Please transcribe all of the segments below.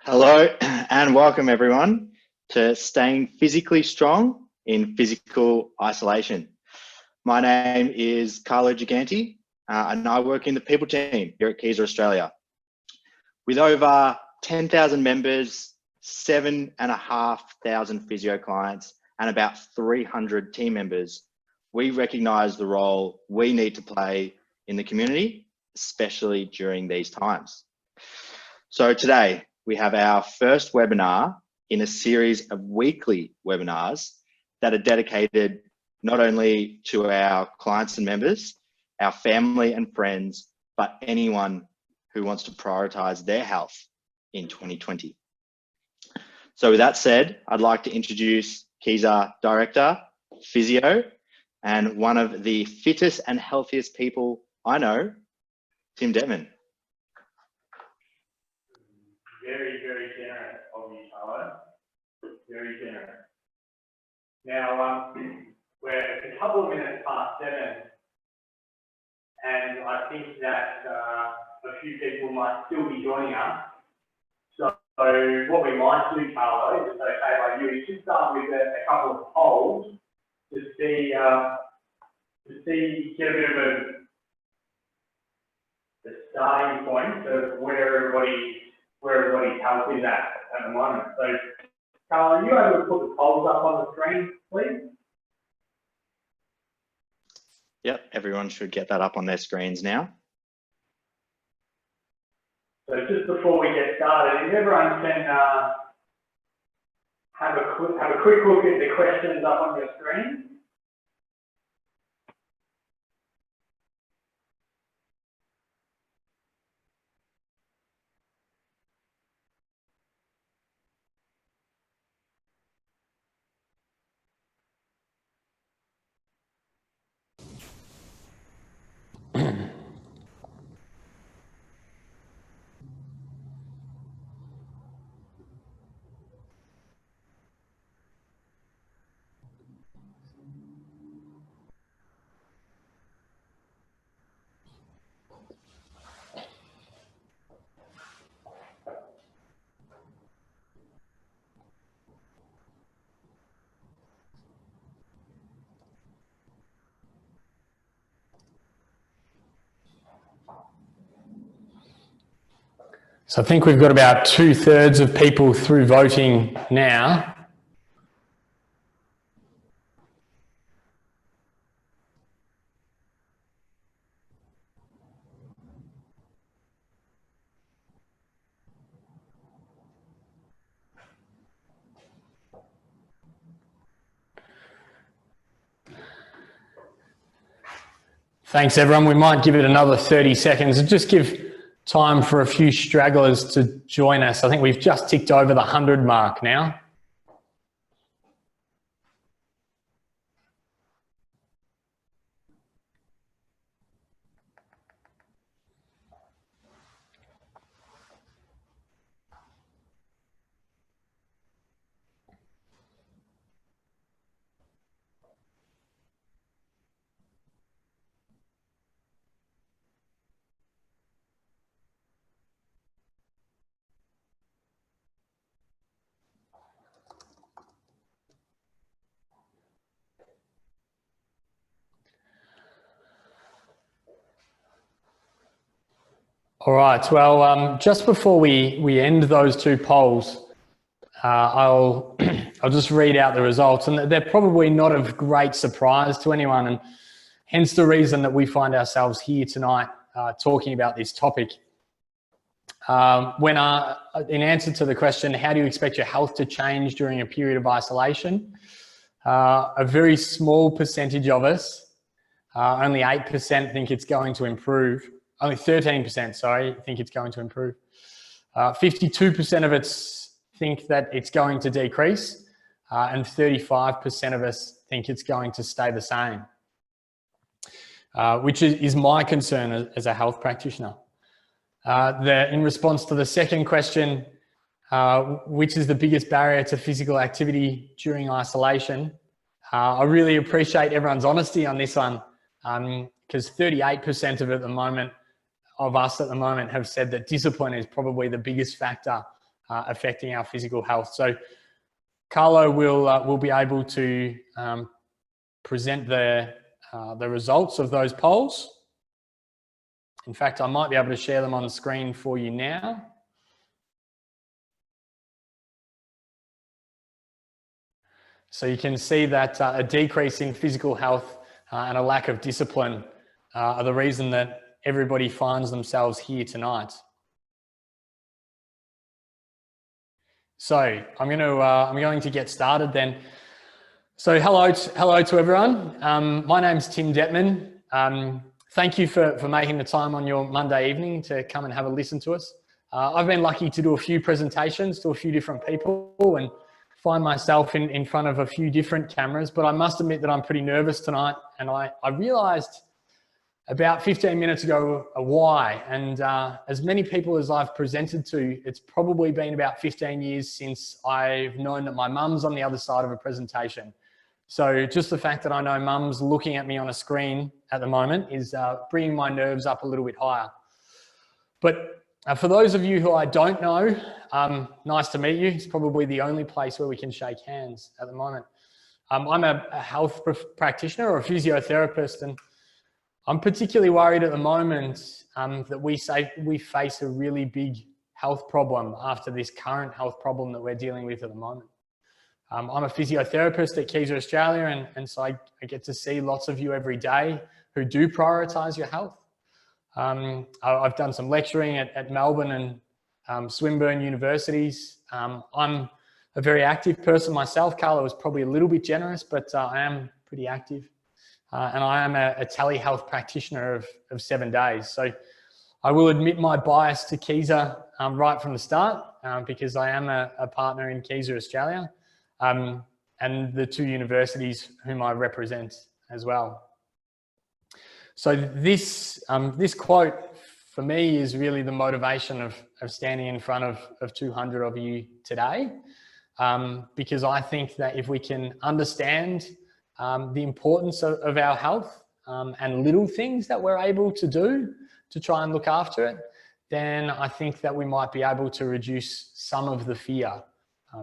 Hello and welcome everyone to Staying Physically Strong in Physical Isolation. My name is Carlo Giganti and I work in the people team here at Kaiser Australia. With over 10,000 members, 7,500 physio clients and about 300 team members, we recognise the role we need to play in the community, especially during these times. So today, we have our first webinar in a series of weekly webinars that are dedicated not only to our clients and members, our family and friends, but anyone who wants to prioritize their health in 2020. So with that said, I'd like to introduce Kaiser Director Physio and one of the fittest and healthiest people I know, Tim Dettmann. Very generous of you, Charlotte. Very generous. Now, we're a couple of minutes past 7, and I think that a few people might still be joining us. So what we might do, Carlo, if it's okay by you, is just start with a couple of polls to see, get a bit of a starting point of where everybody's health is at the moment. So, Carl, are you able to put the polls up on the screen, please? Yep, everyone should get that up on their screens now. So just before we get started, if everyone can have a quick look at the questions up on your screen. So I think we've got about 2/3 of people through voting now. Thanks everyone. We might give it another 30 seconds and just give time for a few stragglers to join us. I think we've just ticked over the 100 mark now. All right, well, just before we end those two polls, I'll just read out the results, and they're probably not of great surprise to anyone, and hence the reason that we find ourselves here tonight talking about this topic. In answer to the question, how do you expect your health to change during a period of isolation? A very small percentage of us, only 8% think it's going to improve. Only 13%, sorry, think it's going to improve. 52% of us think that it's going to decrease, and 35% of us think it's going to stay the same, which is my concern as a health practitioner. In response to the second question, which is the biggest barrier to physical activity during isolation, I really appreciate everyone's honesty on this one, because 38% of us at the moment have said that discipline is probably the biggest factor affecting our physical health. So Carlo will be able to present the results of those polls. In fact, I might be able to share them on the screen for you now. So you can see that a decrease in physical health and a lack of discipline are the reason that everybody finds themselves here tonight. So I'm going to get started then. So hello to everyone. My name's Tim Dettmann. Thank you for making the time on your Monday evening to come and have a listen to us. I've been lucky to do a few presentations to a few different people and find myself in front of a few different cameras, but I must admit that I'm pretty nervous tonight. And I realized about 15 minutes ago why. And as many people as I've presented to, it's probably been about 15 years since I've known that my mum's on the other side of a presentation. So just the fact that I know mum's looking at me on a screen at the moment is bringing my nerves up a little bit higher. But for those of you who I don't know, nice to meet you. It's probably the only place where we can shake hands at the moment. I'm a health practitioner or a physiotherapist, and I'm particularly worried at the moment that we face a really big health problem after this current health problem that we're dealing with at the moment. I'm a physiotherapist at Keyser Australia, and so I get to see lots of you every day who do prioritise your health. I've done some lecturing at Melbourne and Swinburne universities. I'm a very active person myself. Carlo was probably a little bit generous, but I am pretty active. And I am a telehealth practitioner of 7 days. So I will admit my bias to Keyser right from the start because I am a partner in Keyser Australia and the two universities whom I represent as well. So this quote for me is really the motivation of standing in front of 200 of you today, because I think that if we can understand the importance of our health and little things that we're able to do to try and look after it, then I think that we might be able to reduce some of the fear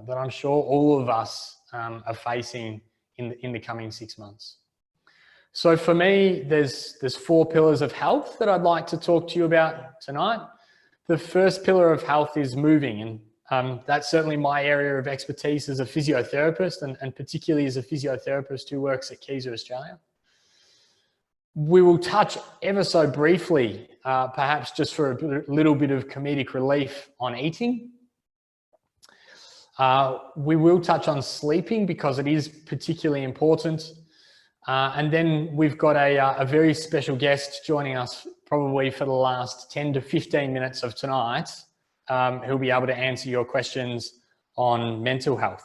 that I'm sure all of us are facing in the coming 6 months. So for me, there's 4 pillars of health that I'd like to talk to you about tonight. The first pillar of health is moving, and that's certainly my area of expertise as a physiotherapist, and particularly as a physiotherapist who works at Keyser Australia. We will touch ever so briefly, perhaps just for a little bit of comedic relief, on eating. We will touch on sleeping because it is particularly important. And then we've got a very special guest joining us probably for the last 10 to 15 minutes of tonight, who'll be able to answer your questions on mental health.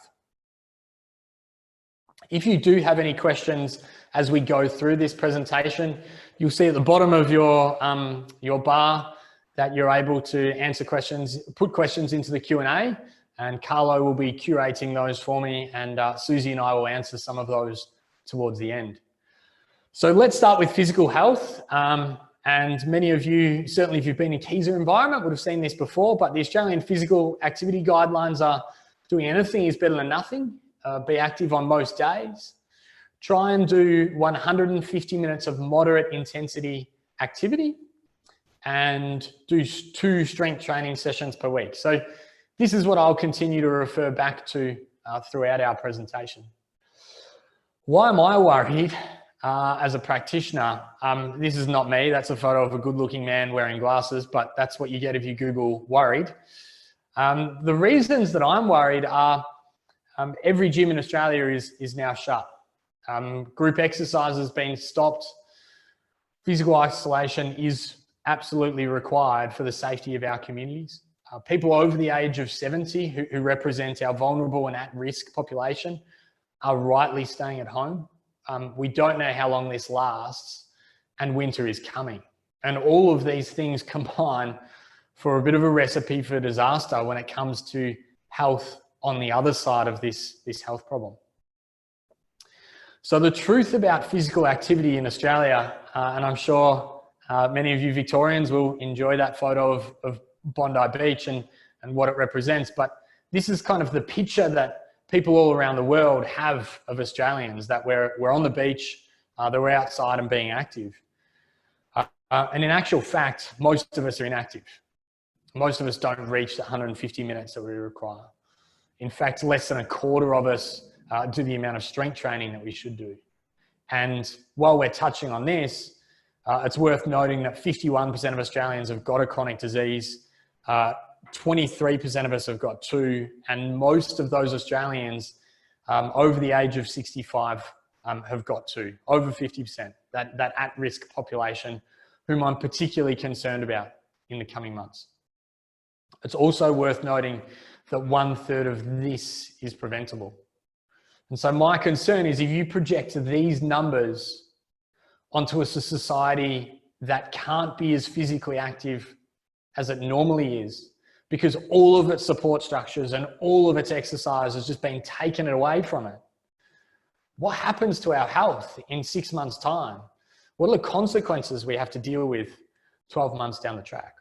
If you do have any questions as we go through this presentation, you'll see at the bottom of your bar that you're able to answer questions, put questions into the Q&A, and Carlo will be curating those for me, and Susie and I will answer some of those towards the end. So let's start with physical health. And many of you, certainly if you've been in Keyser environment, would have seen this before, but the Australian Physical Activity Guidelines are doing anything is better than nothing. Be active on most days. Try and do 150 minutes of moderate intensity activity and do 2 strength training sessions per week. So this is what I'll continue to refer back to throughout our presentation. Why am I worried as a practitioner? This is not me. That's a photo of a good-looking man wearing glasses, but that's what you get if you Google worried. The reasons that I'm worried are every gym in Australia is now shut. Group exercise has been stopped. Physical isolation is absolutely required for the safety of our communities. People over the age of 70 who represent our vulnerable and at-risk population are rightly staying at home. We don't know how long this lasts, and winter is coming. And all of these things combine for a bit of a recipe for disaster when it comes to health on the other side of this health problem. So the truth about physical activity in Australia, and I'm sure many of you Victorians will enjoy that photo of Bondi Beach and what it represents. But this is kind of the picture that people all around the world have of Australians, that we're on the beach, that we're outside and being active. And in actual fact, most of us are inactive. Most of us don't reach the 150 minutes that we require. In fact, less than a quarter of us do the amount of strength training that we should do. And while we're touching on this, it's worth noting that 51% of Australians have got a chronic disease, 23% of us have got two, and most of those Australians over the age of 65 have got two, over 50%, that at-risk population, whom I'm particularly concerned about in the coming months. It's also worth noting that 1/3 of this is preventable. And so my concern is if you project these numbers onto a society that can't be as physically active as it normally is, because all of its support structures and all of its exercise has just been taken away from it, what happens to our health in 6 months' time? What are the consequences we have to deal with 12 months down the track?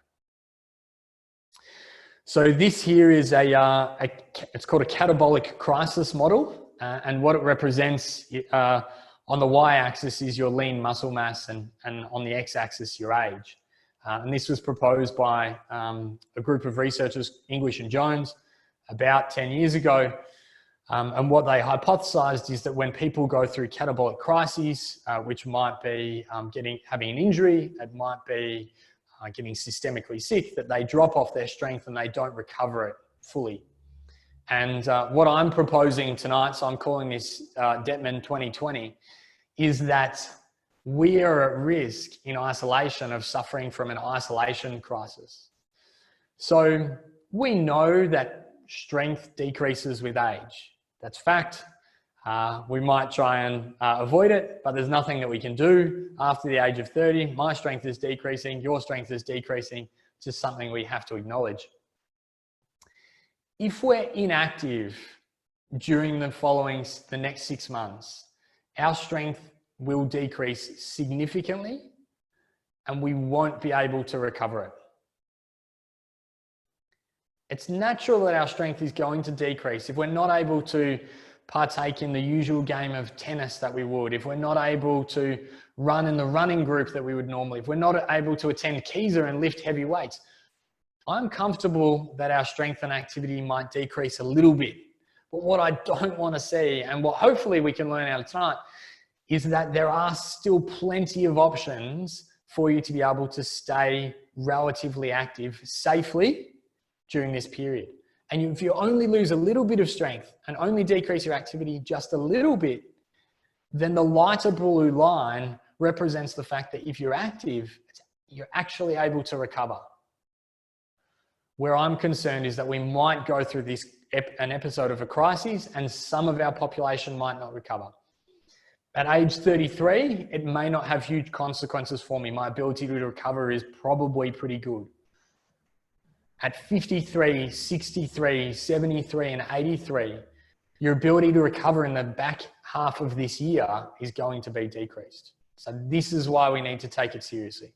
So this here is it's called a catabolic crisis model. And what it represents on the y-axis is your lean muscle mass, and on the x-axis, your age. And this was proposed by a group of researchers, English and Jones, about 10 years ago. And what they hypothesized is that when people go through catabolic crises, which might be having an injury, it might be getting systemically sick, that they drop off their strength and they don't recover it fully. And what I'm proposing tonight, so I'm calling this Dettmann 2020, is that we are at risk in isolation of suffering from an isolation crisis. So we know that strength decreases with age. That's fact. We might try and avoid it, but there's nothing that we can do after the age of 30. My strength is decreasing, your strength is decreasing. It's just something we have to acknowledge. If we're inactive during the next 6 months, our strength will decrease significantly and we won't be able to recover it. It's natural that our strength is going to decrease if we're not able to partake in the usual game of tennis that we would, if we're not able to run in the running group that we would normally, if we're not able to attend Keizer and lift heavy weights. I'm comfortable that our strength and activity might decrease a little bit. But what I don't want to see, and what hopefully we can learn out of tonight, is that there are still plenty of options for you to be able to stay relatively active safely during this period. And if you only lose a little bit of strength and only decrease your activity just a little bit, then the lighter blue line represents the fact that if you're active, you're actually able to recover. Where I'm concerned is that we might go through an episode of a crisis and some of our population might not recover. At age 33, it may not have huge consequences for me. My ability to recover is probably pretty good. At 53, 63, 73, and 83, your ability to recover in the back half of this year is going to be decreased. So this is why we need to take it seriously.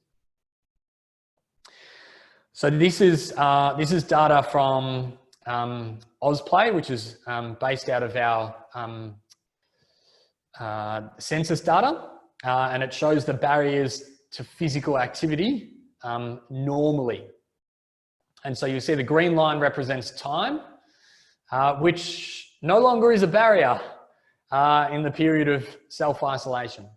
So this is data from Ozplay, which is based out of our census data, and it shows the barriers to physical activity normally. And so you see the green line represents time, which no longer is a barrier in the period of self-isolation.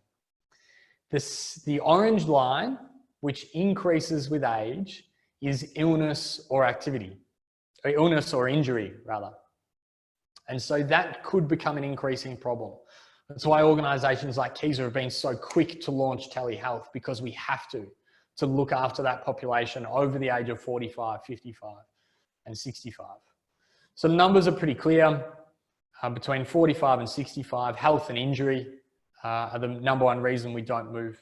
The orange line, which increases with age, is illness or activity, or illness or injury rather. And so that could become an increasing problem. That's why organizations like Keizer have been so quick to launch telehealth, because we have to look after that population over the age of 45, 55, and 65. So the numbers are pretty clear. Between 45 and 65, health and injury are the number one reason we don't move.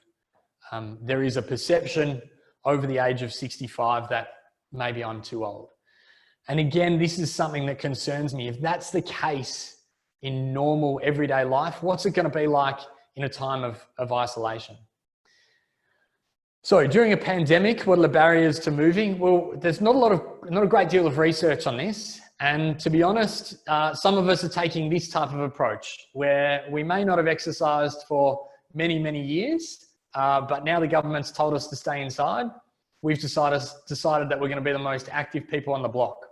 There is a perception over the age of 65 that maybe I'm too old. And again, this is something that concerns me. If that's the case in normal everyday life, what's it going to be like in a time of isolation? So during a pandemic, what are the barriers to moving? Well, there's not a great deal of research on this. And to be honest, some of us are taking this type of approach where we may not have exercised for many, many years, but now the government's told us to stay inside. We've decided that we're going to be the most active people on the block.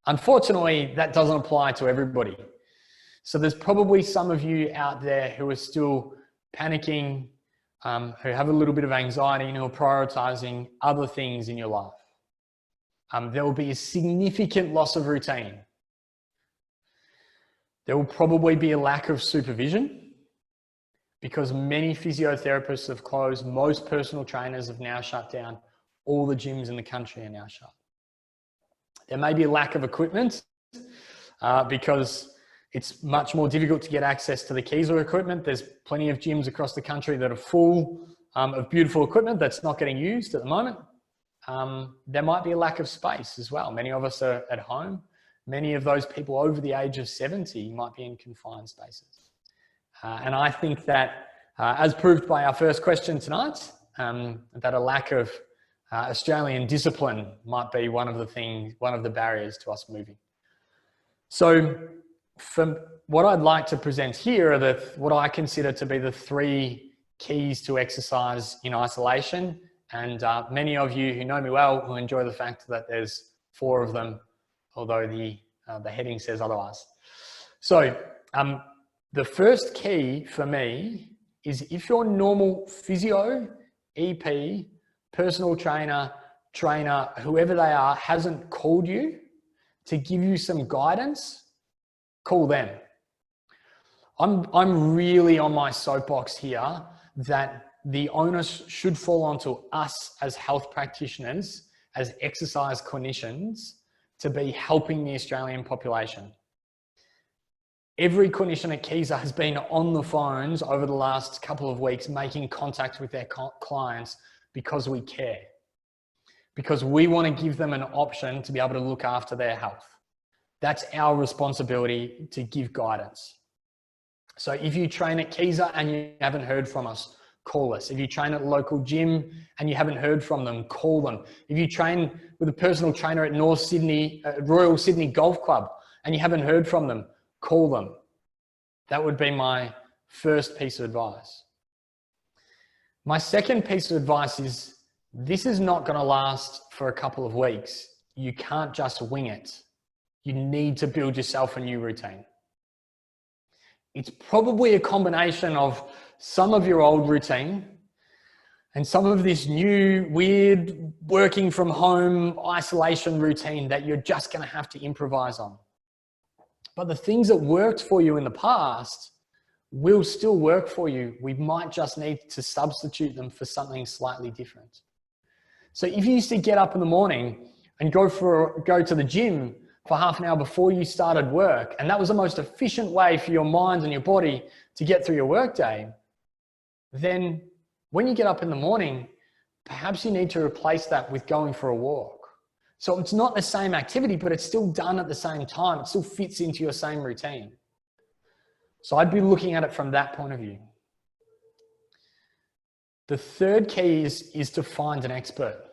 Unfortunately, that doesn't apply to everybody. So there's probably some of you out there who are still panicking, who have a little bit of anxiety and who are prioritizing other things in your life. There will be a significant loss of routine. There will probably be a lack of supervision because many physiotherapists have closed. Most personal trainers have now shut down. All the gyms in the country are now shut. There may be a lack of equipment because it's much more difficult to get access to the keys or equipment. There's plenty of gyms across the country that are full of beautiful equipment that's not getting used at the moment. There might be a lack of space as well. Many of us are at home. Many of those people over the age of 70 might be in confined spaces. And I think that, as proved by our first question tonight, that a lack of Australian discipline might be one of the barriers to us moving. So from what I'd like to present here are what I consider to be the 3 keys to exercise in isolation. And many of you who know me well will enjoy the fact that there's 4 of them, although the heading says otherwise. So the first key for me is if your normal physio, EP, personal trainer, whoever they are, hasn't called you to give you some guidance, call them. I'm really on my soapbox here that the onus should fall onto us as health practitioners, as exercise clinicians, to be helping the Australian population. Every clinician at Keyser has been on the phones over the last couple of weeks making contact with their clients because we care. Because we want to give them an option to be able to look after their health. That's our responsibility to give guidance. So if you train at Keyser and you haven't heard from us, call us. If you train at a local gym and you haven't heard from them, call them. If you train with a personal trainer at North Sydney, Royal Sydney Golf Club, and you haven't heard from them, call them. That would be my first piece of advice. My second piece of advice is this is not going to last for a couple of weeks. You can't just wing it. You need to build yourself a new routine. It's probably a combination of some of your old routine and some of this new weird working from home isolation routine that you're just going to have to improvise on. But the things that worked for you in the past will still work for you. We might just need to substitute them for something slightly different. So if you used to get up in the morning and go to the gym for half an hour before you started work, and that was the most efficient way for your mind and your body to get through your workday, then when you get up in the morning, perhaps you need to replace that with going for a walk. So it's not the same activity, but it's still done at the same time. It still fits into your same routine. So I'd be looking at it from that point of view. The third key is to find an expert.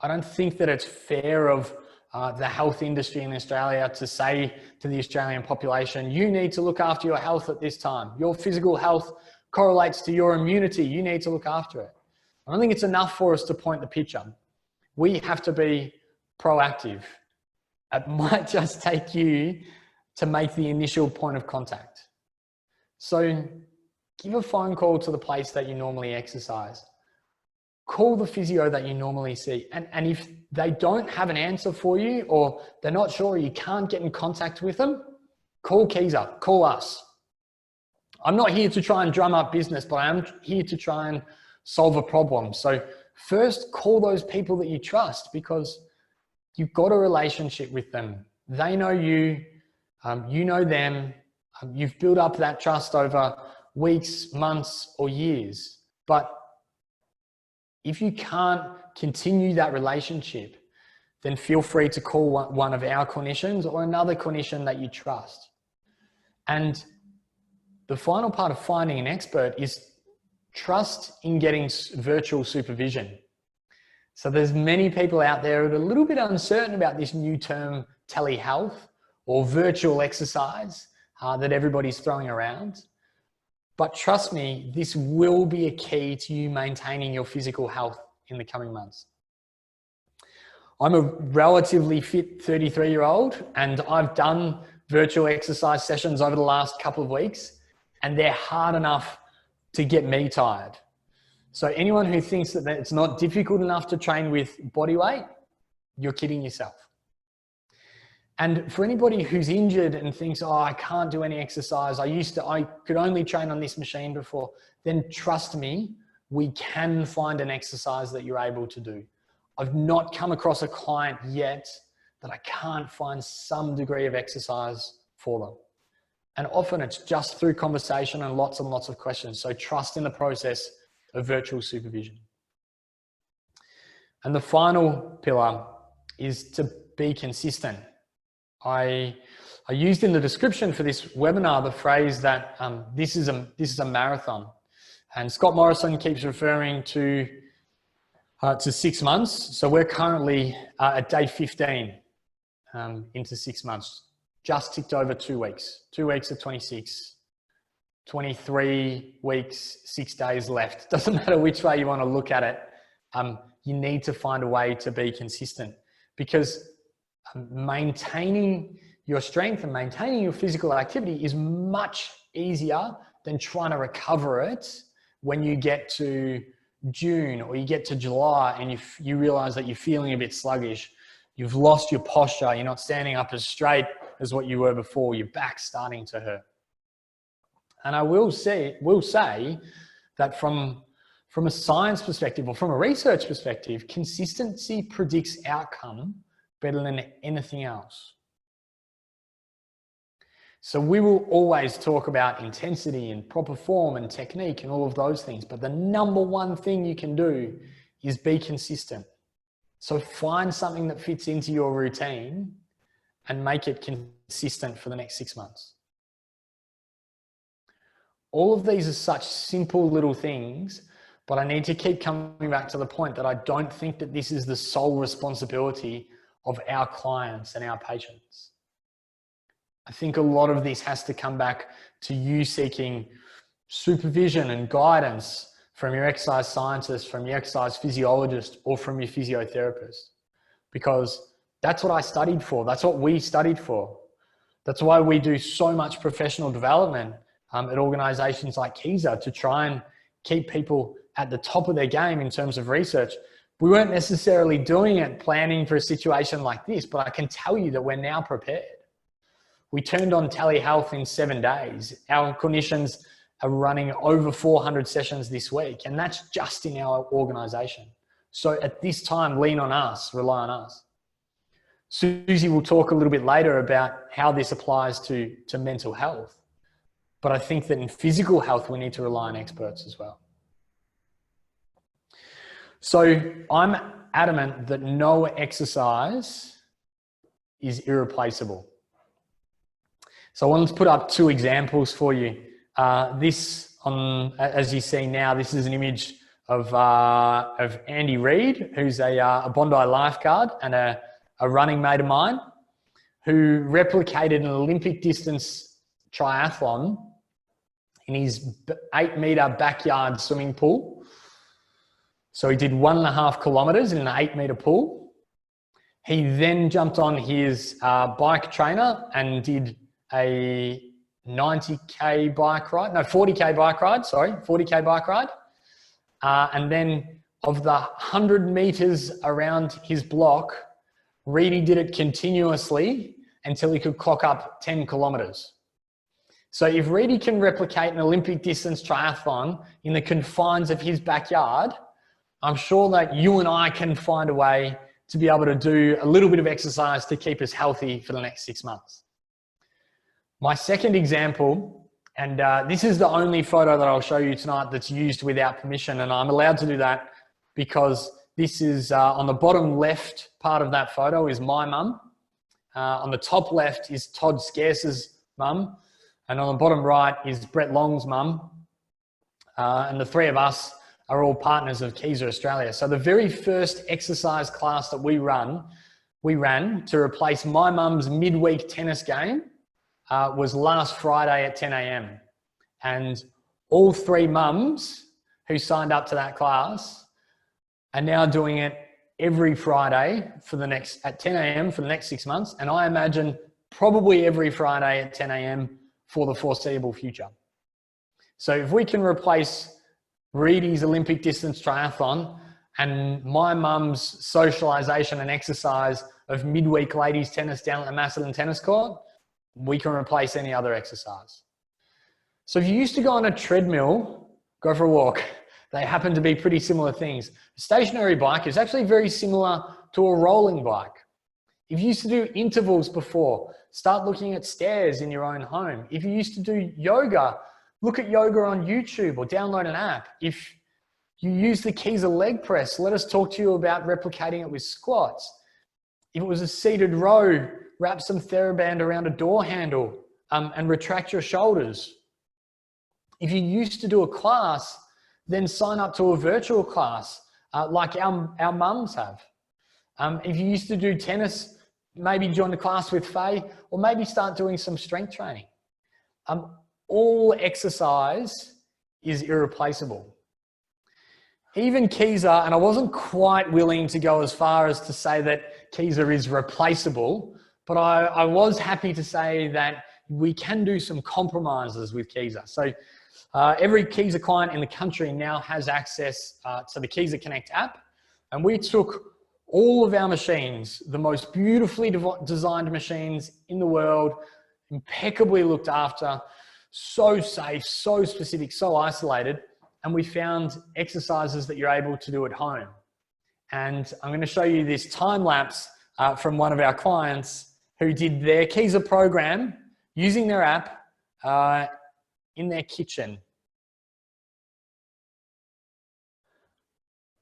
I don't think that it's fair of the health industry in Australia to say to the Australian population, you need to look after your health at this time. Your physical health correlates to your immunity. You need to look after it. I don't think it's enough for us to point the picture. We have to be proactive. It might just take you to make the initial point of contact. So give a phone call to the place that you normally exercise. Call the physio that you normally see. And if they don't have an answer for you or they're not sure, you can't get in contact with them, call Keyser, call us. I'm not here to try and drum up business, but I am here to try and solve a problem. So first call those people that you trust because you've got a relationship with them. They know you, you know them. You've built up that trust over weeks, months, or years. But if you can't continue that relationship, then feel free to call one of our clinicians or another clinician that you trust. And the final part of finding an expert is trust in getting virtual supervision. So there's many people out there that are a little bit uncertain about this new term telehealth or virtual exercise that everybody's throwing around. But trust me, this will be a key to you maintaining your physical health in the coming months. I'm a relatively fit 33-year-old, and I've done virtual exercise sessions over the last couple of weeks, and they're hard enough to get me tired. So anyone who thinks that it's not difficult enough to train with body weight, you're kidding yourself. And for anybody who's injured and thinks, oh, I can't do any exercise, I could only train on this machine before, then trust me, we can find an exercise that you're able to do. I've not come across a client yet that I can't find some degree of exercise for them. And often it's just through conversation and lots of questions. So trust in the process of virtual supervision. And the final pillar is to be consistent. I used in the description for this webinar the phrase that this is a marathon, and Scott Morrison keeps referring to 6 months. So we're currently at day 15 into 6 months. Just ticked over 2 weeks. 2 weeks of 26, 23 weeks, 6 days left. Doesn't matter which way you want to look at it. You need to find a way to be consistent, because maintaining your strength and maintaining your physical activity is much easier than trying to recover it when you get to June or you get to July and you realize that you're feeling a bit sluggish. You've lost your posture. You're not standing up as straight as what you were before. Your back's starting to hurt. And I will say that from a science perspective or from a research perspective, consistency predicts outcome better than anything else. So we will always talk about intensity and proper form and technique and all of those things. But the number one thing you can do is be consistent. So find something that fits into your routine and make it consistent for the next 6 months. All of these are such simple little things, but I need to keep coming back to the point that I don't think that this is the sole responsibility of our clients and our patients. I think a lot of this has to come back to you seeking supervision and guidance from your exercise scientist, from your exercise physiologist, or from your physiotherapist, because that's what I studied for. That's what we studied for. That's why we do so much professional development at organizations like Kaiser to try and keep people at the top of their game in terms of research. We weren't necessarily doing it planning for a situation like this, but I can tell you that we're now prepared. We turned on telehealth in 7 days. Our clinicians are running over 400 sessions this week, and that's just in our organization. So at this time, lean on us, rely on us. Susie will talk a little bit later about how this applies to mental health. But I think that in physical health, we need to rely on experts as well. So I'm adamant that no exercise is irreplaceable. So I wanted to put up 2 examples for you. As you see now, this is an image of Andy Reid, who's a Bondi lifeguard and a running mate of mine, who replicated an Olympic distance triathlon in his 8-meter backyard swimming pool. So he did 1.5 kilometers in an 8-meter pool. He then jumped on his bike trainer and did a 40K bike ride. And then of the 100 meters around his block, Reedy did it continuously until he could clock up 10 kilometers. So if Reedy can replicate an Olympic distance triathlon in the confines of his backyard, I'm sure that you and I can find a way to be able to do a little bit of exercise to keep us healthy for the next 6 months. My second example, and this is the only photo that I'll show you tonight that's used without permission, and I'm allowed to do that because this is on the bottom left part of that photo is my mum. On the top left is Todd Scarce's mum, and on the bottom right is Brett Long's mum. and the three of us are all partners of Keiza Australia. So the very first exercise class that we ran to replace my mum's midweek tennis game was last Friday at 10 a.m. And all three mums who signed up to that class are now doing it every Friday at 10 a.m. for the next 6 months. And I imagine probably every Friday at 10 a.m. for the foreseeable future. So if we can replace Reedy's Olympic distance triathlon and my mum's socialization and exercise of midweek ladies tennis down at the Macedon tennis court, we can replace any other exercise. So if you used to go on a treadmill, go for a walk, they happen to be pretty similar things. A stationary bike is actually very similar to a rolling bike. If you used to do intervals before, start looking at stairs in your own home. If you used to do yoga, look at yoga on YouTube or download an app. If you use the Keiza leg press, let us talk to you about replicating it with squats. If it was a seated row, wrap some TheraBand around a door handle and retract your shoulders. If you used to do a class, then sign up to a virtual class like our mums have. If you used to do tennis, maybe join the class with Faye, or maybe start doing some strength training. All exercise is irreplaceable. Even Keiza, and I wasn't quite willing to go as far as to say that Keiza is replaceable, but I was happy to say that we can do some compromises with Keiza. So every Keiza client in the country now has access to the Keiza Connect app, and we took all of our machines, the most beautifully designed machines in the world, impeccably looked after, so safe, so specific, so isolated, and we found exercises that you're able to do at home. And I'm going to show you this time lapse from one of our clients who did their Keiza program using their app in their kitchen.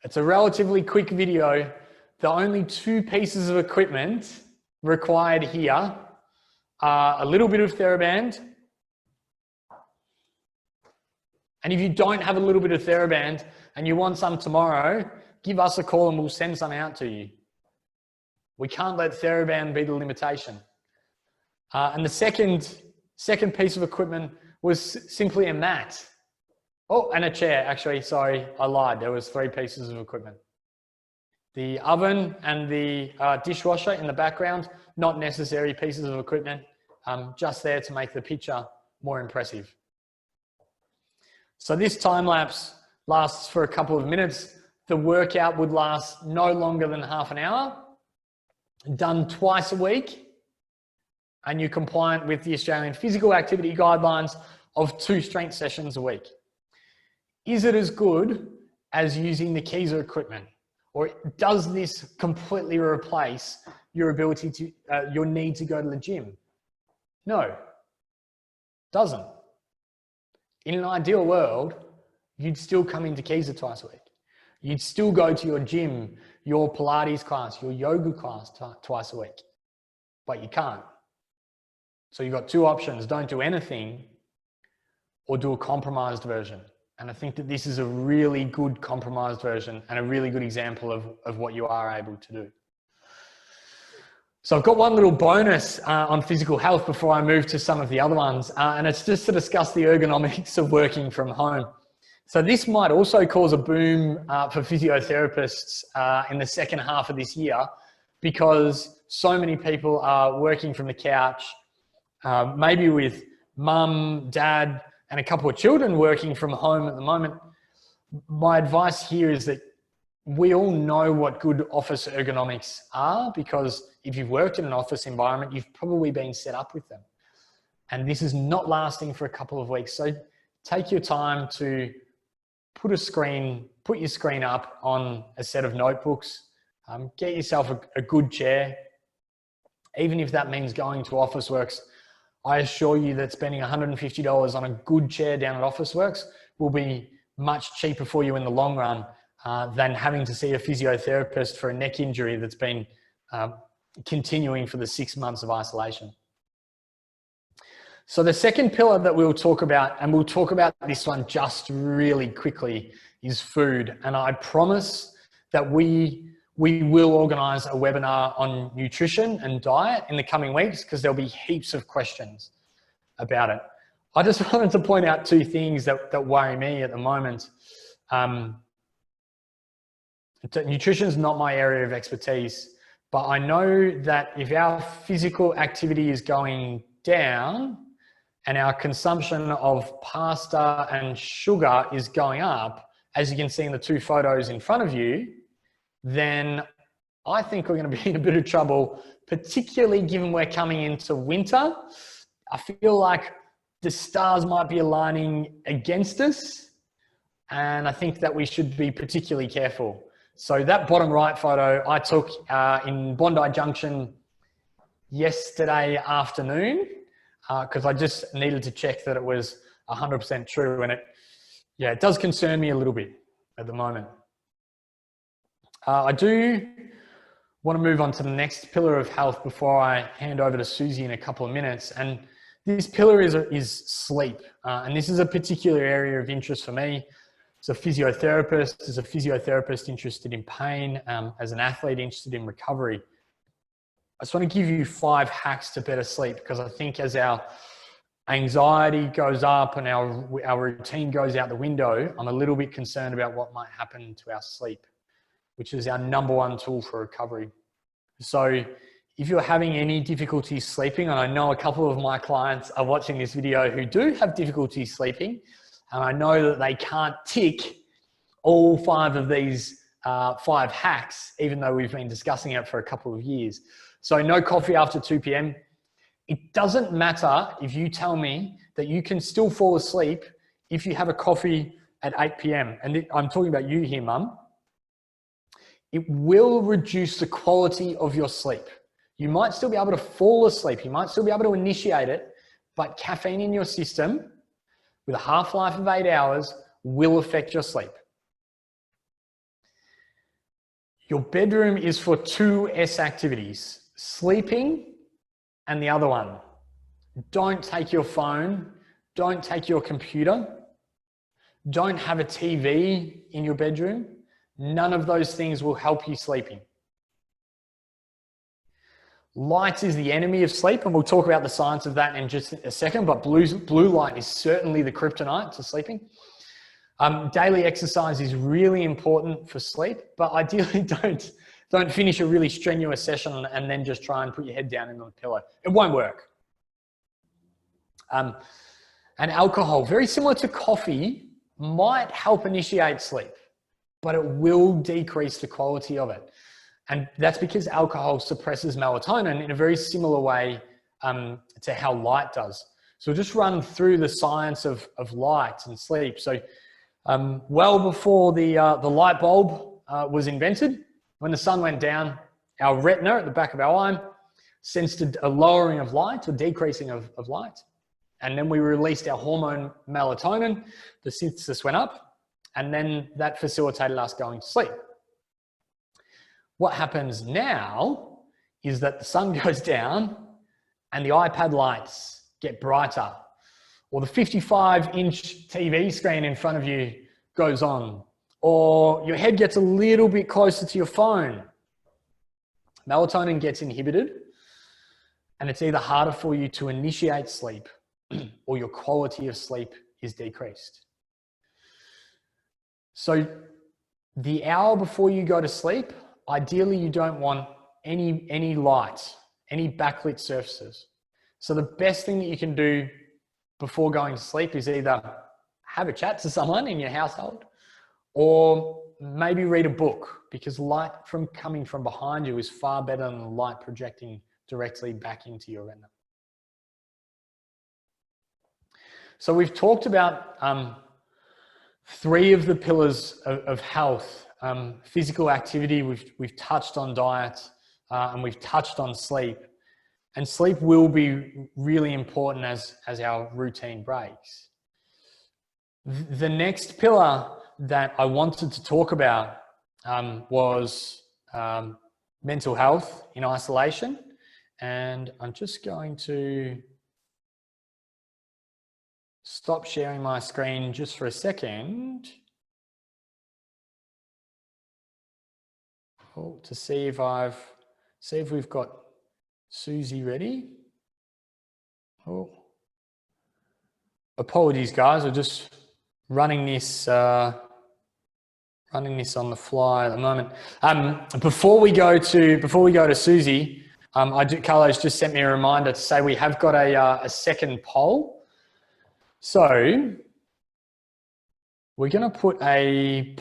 It's a relatively quick video. The only two pieces of equipment required here are a little bit of TheraBand. And if you don't have a little bit of TheraBand and you want some tomorrow, give us a call and we'll send some out to you. We can't let TheraBand be the limitation. And the second piece of equipment was simply a mat. Oh, and a chair, actually, sorry, I lied. There was 3 pieces of equipment. The oven and the dishwasher in the background, not necessary pieces of equipment, just there to make the picture more impressive. So this time lapse lasts for a couple of minutes. The workout would last no longer than half an hour, done twice a week, and you're compliant with the Australian Physical Activity Guidelines of 2 strength sessions a week. Is it as good as using the Keiza equipment? Or does this completely replace your ability to, your need to go to the gym? No, doesn't. In an ideal world, you'd still come into Keiza twice a week. You'd still go to your gym, your Pilates class, your yoga class twice a week, but you can't. So you've got 2 options: don't do anything or do a compromised version. And I think that this is a really good compromised version and a really good example of what you are able to do. So I've got one little bonus on physical health before I move to some of the other ones, and it's just to discuss the ergonomics of working from home. So this might also cause a boom for physiotherapists in the second half of this year, because so many people are working from the couch, maybe with mum, dad, and a couple of children working from home at the moment. My advice here is that we all know what good office ergonomics are, because if you've worked in an office environment, you've probably been set up with them. And this is not lasting for a couple of weeks. So take your time to put your screen up on a set of notebooks, get yourself a good chair. Even if that means going to Officeworks, I assure you that spending $150 on a good chair down at Officeworks will be much cheaper for you in the long run than having to see a physiotherapist for a neck injury that's been continuing for the 6 months of isolation. So the second pillar that we'll talk about, and we'll talk about this one just really quickly, is food. And I promise that we will organize a webinar on nutrition and diet in the coming weeks, because there'll be heaps of questions about it. I just wanted to point out two things that worry me at the moment. Nutrition is not my area of expertise, but I know that if our physical activity is going down and our consumption of pasta and sugar is going up, as you can see in the two photos in front of you, then I think we're going to be in a bit of trouble, particularly given we're coming into winter. I feel like the stars might be aligning against us, and I think that we should be particularly careful. So that bottom right photo I took in Bondi Junction yesterday afternoon, because I just needed to check that it was 100% true, and it does concern me a little bit at the moment. I do want to move on to the next pillar of health before I hand over to Susie in a couple of minutes. And this pillar is sleep. And this is a particular area of interest for me. As a physiotherapist interested in pain, as an athlete interested in recovery. I just want to give you 5 hacks to better sleep, because I think as our anxiety goes up and our routine goes out the window, I'm a little bit concerned about what might happen to our sleep, which is our #1 tool for recovery. So if you're having any difficulty sleeping, and I know a couple of my clients are watching this video who do have difficulty sleeping, and I know that they can't tick all 5 of these 5 hacks, even though we've been discussing it for a couple of years. So no coffee after 2 p.m. It doesn't matter if you tell me that you can still fall asleep if you have a coffee at 8 p.m. And I'm talking about you here, Mum. It will reduce the quality of your sleep. You might still be able to fall asleep. You might still be able to initiate it, but caffeine in your system with a half-life of 8 hours will affect your sleep. Your bedroom is for 2 S activities, sleeping and the other one. Don't take your phone. Don't take your computer. Don't have a TV in your bedroom. None of those things will help you sleeping. Light is the enemy of sleep, and we'll talk about the science of that in just a second, but blue light is certainly the kryptonite to sleeping. Daily exercise is really important for sleep, but ideally don't finish a really strenuous session and then just try and put your head down into the pillow. It won't work. And alcohol, very similar to coffee, might help initiate sleep, but it will decrease the quality of it. And that's because alcohol suppresses melatonin in a very similar way to how light does. So we'll just run through the science of light and sleep. So well before the light bulb was invented, when the sun went down, our retina at the back of our eye sensed a lowering of light, or decreasing of light. And then we released our hormone melatonin, the synthesis went up, and then that facilitated us going to sleep. What happens now is that the sun goes down and the iPad lights get brighter, or the 55-inch TV screen in front of you goes on, or your head gets a little bit closer to your phone. Melatonin gets inhibited, and it's either harder for you to initiate sleep or your quality of sleep is decreased. So the hour before you go to sleep, ideally you don't want any light, any backlit surfaces. So the best thing that you can do before going to sleep is either have a chat to someone in your household, or maybe read a book, because light coming from behind you is far better than the light projecting directly back into your retina. So we've talked about 3 of the pillars of health. Physical activity, we've touched on diet, and we've touched on sleep. And sleep will be really important as our routine breaks. The next pillar that I wanted to talk about was mental health in isolation. And I'm just going to stop sharing my screen just for a second. Oh, to see if we've got Susie ready. Oh, apologies, guys. We're just running this on the fly at the moment. Before we go to Susie, Carlos just sent me a reminder to say we have got a second poll. So we're going to put a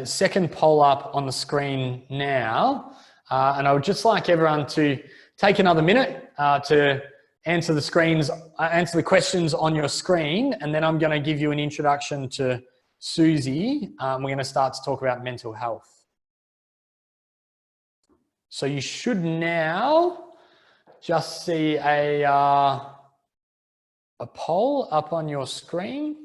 second poll up on the screen now, and I would just like everyone to take another minute to answer the questions on your screen, and then I'm going to give you an introduction to Susie. We're going to start to talk about mental health. So you should now just see a poll up on your screen.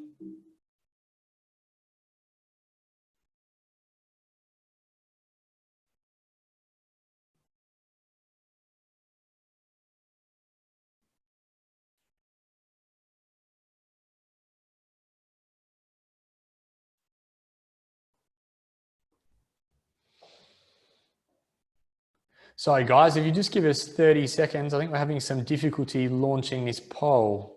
Sorry guys, if you just give us 30 seconds, I think we're having some difficulty launching this poll.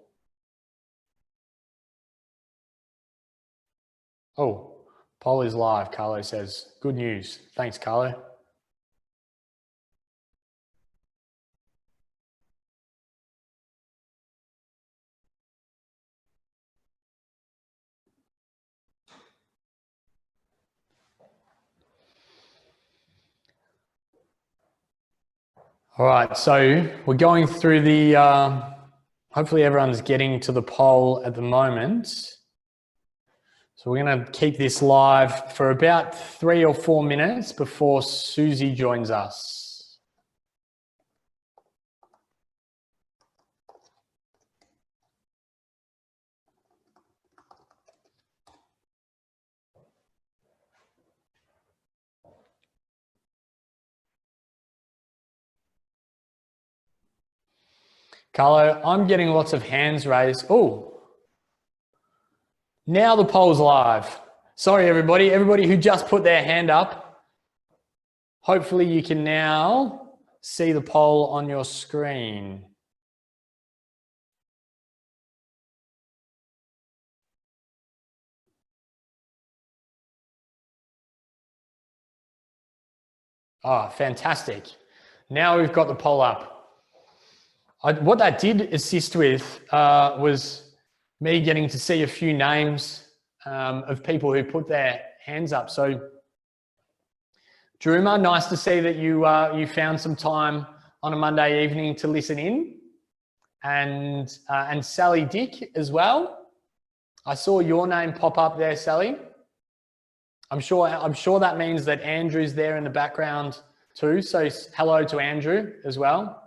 Oh, poll is live, Carlo says. Good news. Thanks, Carlo. All right, so we're going through hopefully everyone's getting to the poll at the moment. So we're going to keep this live for about 3 or 4 minutes before Susie joins us. Carlo, I'm getting lots of hands raised. Oh, now the poll's live. Sorry, everybody who just put their hand up. Hopefully you can now see the poll on your screen. Oh, fantastic. Now we've got the poll up. What that did assist with was me getting to see a few names of people who put their hands up. So, Druma, nice to see that you found some time on a Monday evening to listen in, and Sally Dick as well. I saw your name pop up there, Sally. I'm sure that means that Andrew's there in the background too. So hello to Andrew as well.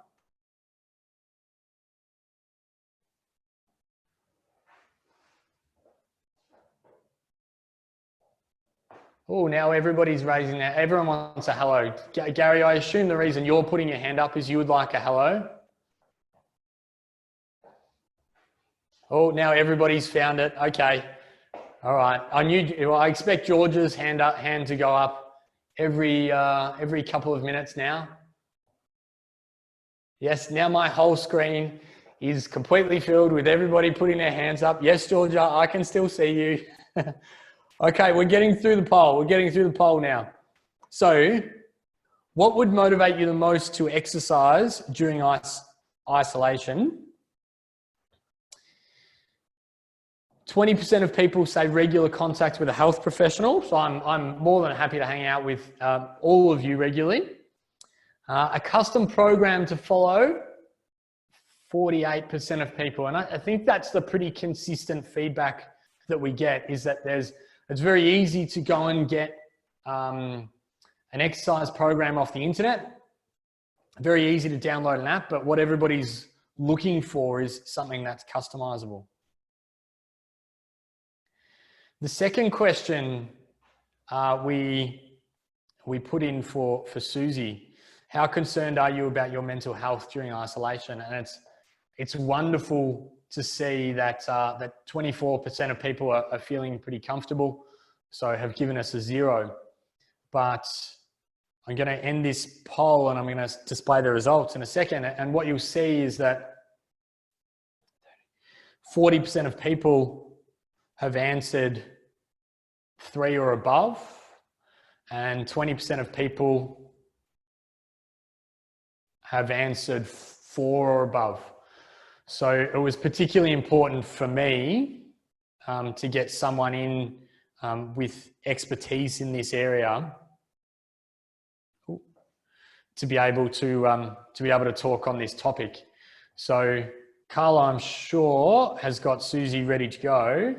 Oh, now everybody's raising their, everyone wants a hello. Gary, I assume the reason you're putting your hand up is you would like a hello. Oh, now everybody's found it. Okay. All right. I expect George's hand to go up every couple of minutes now. Yes, now my whole screen is completely filled with everybody putting their hands up. Yes, Georgia, I can still see you. Okay, we're getting through the poll. We're getting through the poll now. So, what would motivate you the most to exercise during isolation? 20% of people say regular contact with a health professional. So I'm more than happy to hang out with all of you regularly. A custom program to follow, 48% of people. And I think that's the pretty consistent feedback that we get, is that it's very easy to go and get an exercise program off the internet. Very easy to download an app, but what everybody's looking for is something that's customizable. The second question we put in for Susie: how concerned are you about your mental health during isolation? And it's wonderful to see that that 24% of people are feeling pretty comfortable, so have given us a 0. But I'm going to end this poll and I'm going to display the results in a second. And what you'll see is that 40% of people have answered 3 or above, and 20% of people have answered 4 or above. So it was particularly important for me to get someone in with expertise in this area to be able to talk on this topic. So Carla, I'm sure, has got Susie ready to go.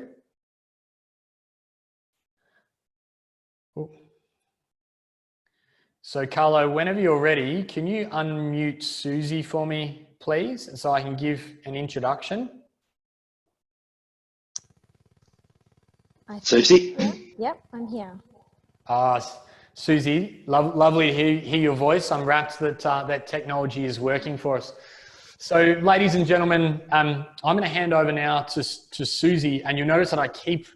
So Carlo, whenever you're ready, can you unmute Susie for me, please, so I can give an introduction? Susie? Yep, I'm here. Susie, lovely to hear your voice. I'm rapt that that technology is working for us. So ladies and gentlemen, I'm going to hand over now to Susie, and you'll notice that I keep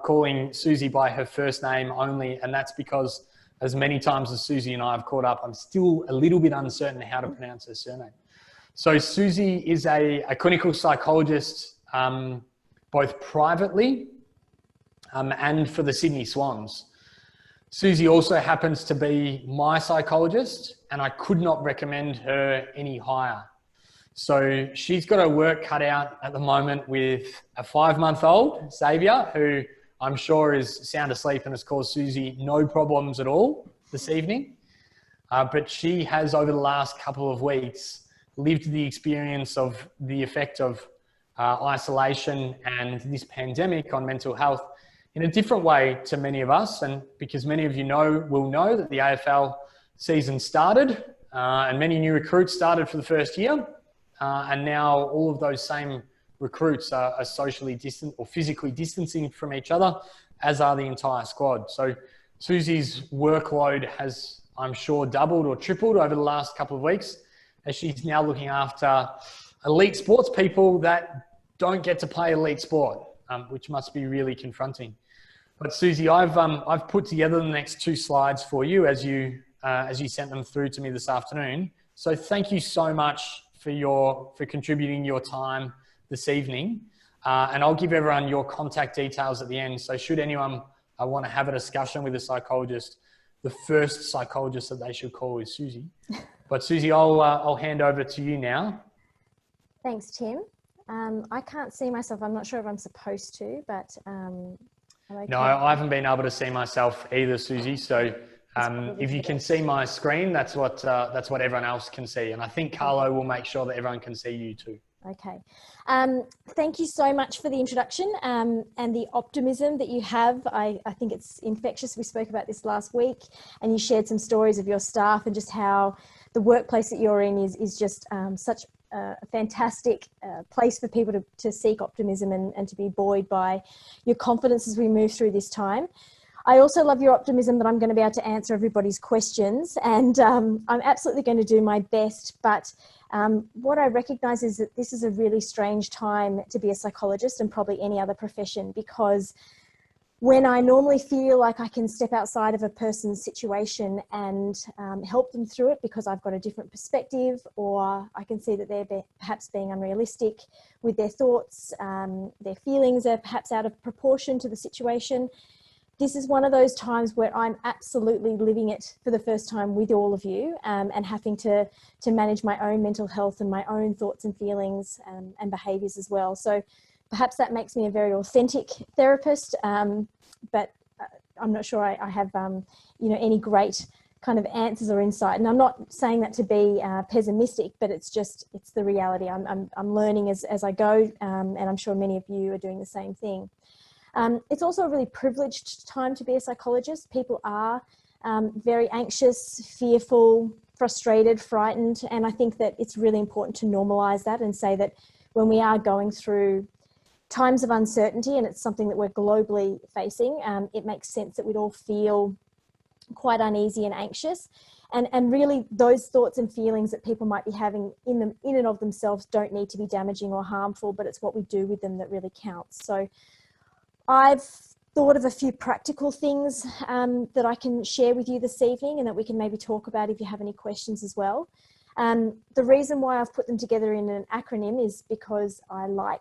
calling Susie by her first name only, and that's because as many times as Susie and I have caught up, I'm still a little bit uncertain how to pronounce her surname. So Susie is a clinical psychologist, both privately and for the Sydney Swans. Susie also happens to be my psychologist, and I could not recommend her any higher. So she's got her work cut out at the moment with a 5-month-old, Xavier, who I'm sure is sound asleep and has caused Susie no problems at all this evening. But she has, over the last couple of weeks, lived the experience of the effect of isolation and this pandemic on mental health in a different way to many of us. And because many of you will know that the AFL season started and many new recruits started for the first year. And now all of those same recruits are socially distant or physically distancing from each other, as are the entire squad. So Susie's workload has, I'm sure, doubled or tripled over the last couple of weeks, as she's now looking after elite sports people that don't get to play elite sport, which must be really confronting. But Susie, I've put together the next 2 slides for you as you sent them through to me this afternoon. So thank you so much for contributing your time this evening. And I'll give everyone your contact details at the end. So should anyone want to have a discussion with a psychologist, the first psychologist that they should call is Susie. But Susie, I'll hand over to you now. Thanks, Tim. I can't see myself. I'm not sure if I'm supposed to, but I'm okay. No, I haven't been able to see myself either, Susie. So if you can see my screen, that's what everyone else can see. And I think Carlo will make sure that everyone can see you too. Okay. Thank you so much for the introduction and the optimism that you have. I think it's infectious. We spoke about this last week and you shared some stories of your staff and just how the workplace that you're in is just such a fantastic place for people to seek optimism and to be buoyed by your confidence as we move through this time. I also love your optimism that I'm going to be able to answer everybody's questions, and I'm absolutely going to do my best. But what I recognise is that this is a really strange time to be a psychologist and probably any other profession, because when I normally feel like I can step outside of a person's situation and help them through it because I've got a different perspective, or I can see that they're perhaps being unrealistic with their thoughts, their feelings are perhaps out of proportion to the situation. This is one of those times where I'm absolutely living it for the first time with all of you and having to manage my own mental health and my own thoughts and feelings and behaviours as well. So perhaps that makes me a very authentic therapist, but I'm not sure I have any great kind of answers or insight. And I'm not saying that to be pessimistic, but it's the reality. I'm learning as I go, and I'm sure many of you are doing the same thing. It's also a really privileged time to be a psychologist. People are very anxious, fearful, frustrated, frightened, and I think that it's really important to normalise that and say that when we are going through times of uncertainty, and it's something that we're globally facing, it makes sense that we'd all feel quite uneasy and anxious. And really those thoughts and feelings that people might be having in and of themselves don't need to be damaging or harmful, but it's what we do with them that really counts. So I've thought of a few practical things that I can share with you this evening and that we can maybe talk about if you have any questions as well. The reason why I've put them together in an acronym is because I like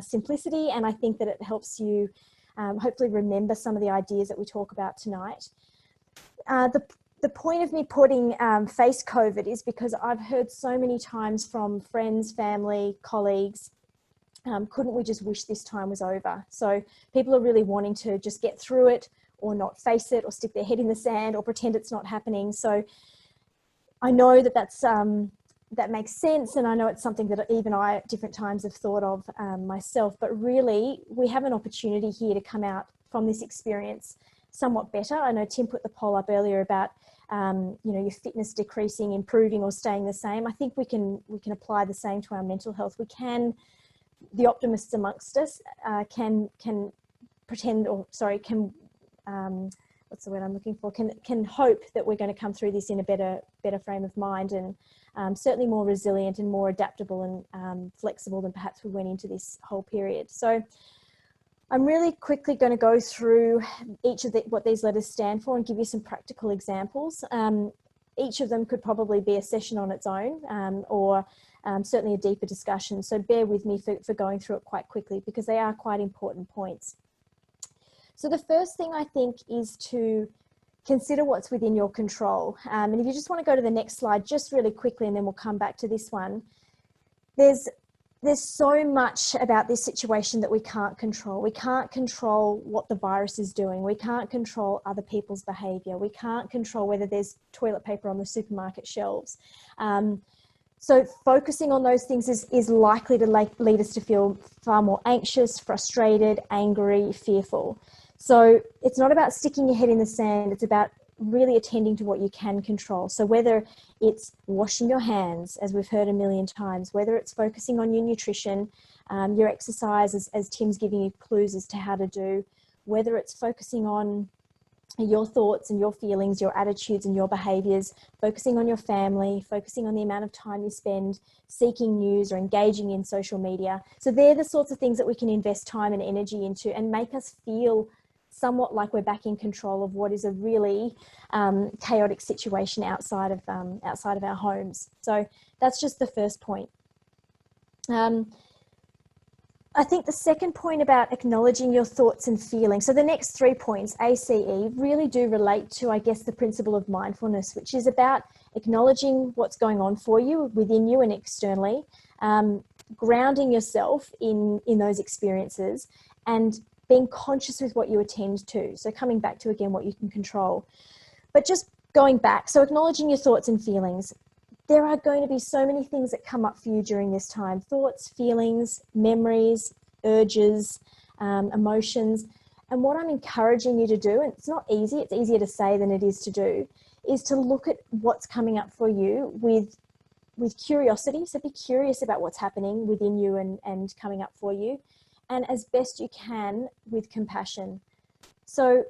simplicity, and I think that it helps you hopefully remember some of the ideas that we talk about tonight. The point of me putting face COVID is because I've heard so many times from friends, family, colleagues, couldn't we just wish this time was over? So people are really wanting to just get through it or not face it or stick their head in the sand or pretend it's not happening. So I know that that makes sense, and I know it's something that even I at different times have thought of myself, but really we have an opportunity here to come out from this experience somewhat better. I know Tim put the poll up earlier about your fitness decreasing, improving, or staying the same. I think we can apply the same to our mental health. We can, the optimists amongst us, can pretend, or sorry, can what's the word I'm looking for? Can hope that we're going to come through this in a better frame of mind, and certainly more resilient and more adaptable and flexible than perhaps we went into this whole period. So I'm really quickly going to go through each of what these letters stand for and give you some practical examples. Each of them could probably be a session on its own, or certainly a deeper discussion. So bear with me for going through it quite quickly, because they are quite important points. So the first thing I think is to consider what's within your control. And if you just want to go to the next slide just really quickly, and then we'll come back to this one. There's so much about this situation that we can't control. We can't control what the virus is doing. We can't control other people's behavior. We can't control whether there's toilet paper on the supermarket shelves. So focusing on those things is likely to lead us to feel far more anxious, frustrated, angry, fearful. So it's not about sticking your head in the sand. It's about really attending to what you can control. So whether it's washing your hands, as we've heard a million times, whether it's focusing on your nutrition, your exercise, as Tim's giving you clues as to how to do, whether it's focusing on your thoughts and your feelings, your attitudes and your behaviors, focusing on your family, focusing on the amount of time you spend seeking news or engaging in social media. So they're the sorts of things that we can invest time and energy into and make us feel somewhat like we're back in control of what is a really chaotic situation outside of our homes. So that's just the first point. I think the second point about acknowledging your thoughts and feelings, so the next 3 points, ACE, really do relate to, I guess, the principle of mindfulness, which is about acknowledging what's going on for you, within you and externally, grounding yourself in those experiences, and being conscious with what you attend to. So coming back to, again, what you can control. But just going back, so acknowledging your thoughts and feelings. There are going to be so many things that come up for you during this time. Thoughts, feelings, memories, urges, emotions. And what I'm encouraging you to do, and it's not easy, it's easier to say than it is to do, is to look at what's coming up for you with curiosity. So be curious about what's happening within you and coming up for you. And as best you can with compassion. So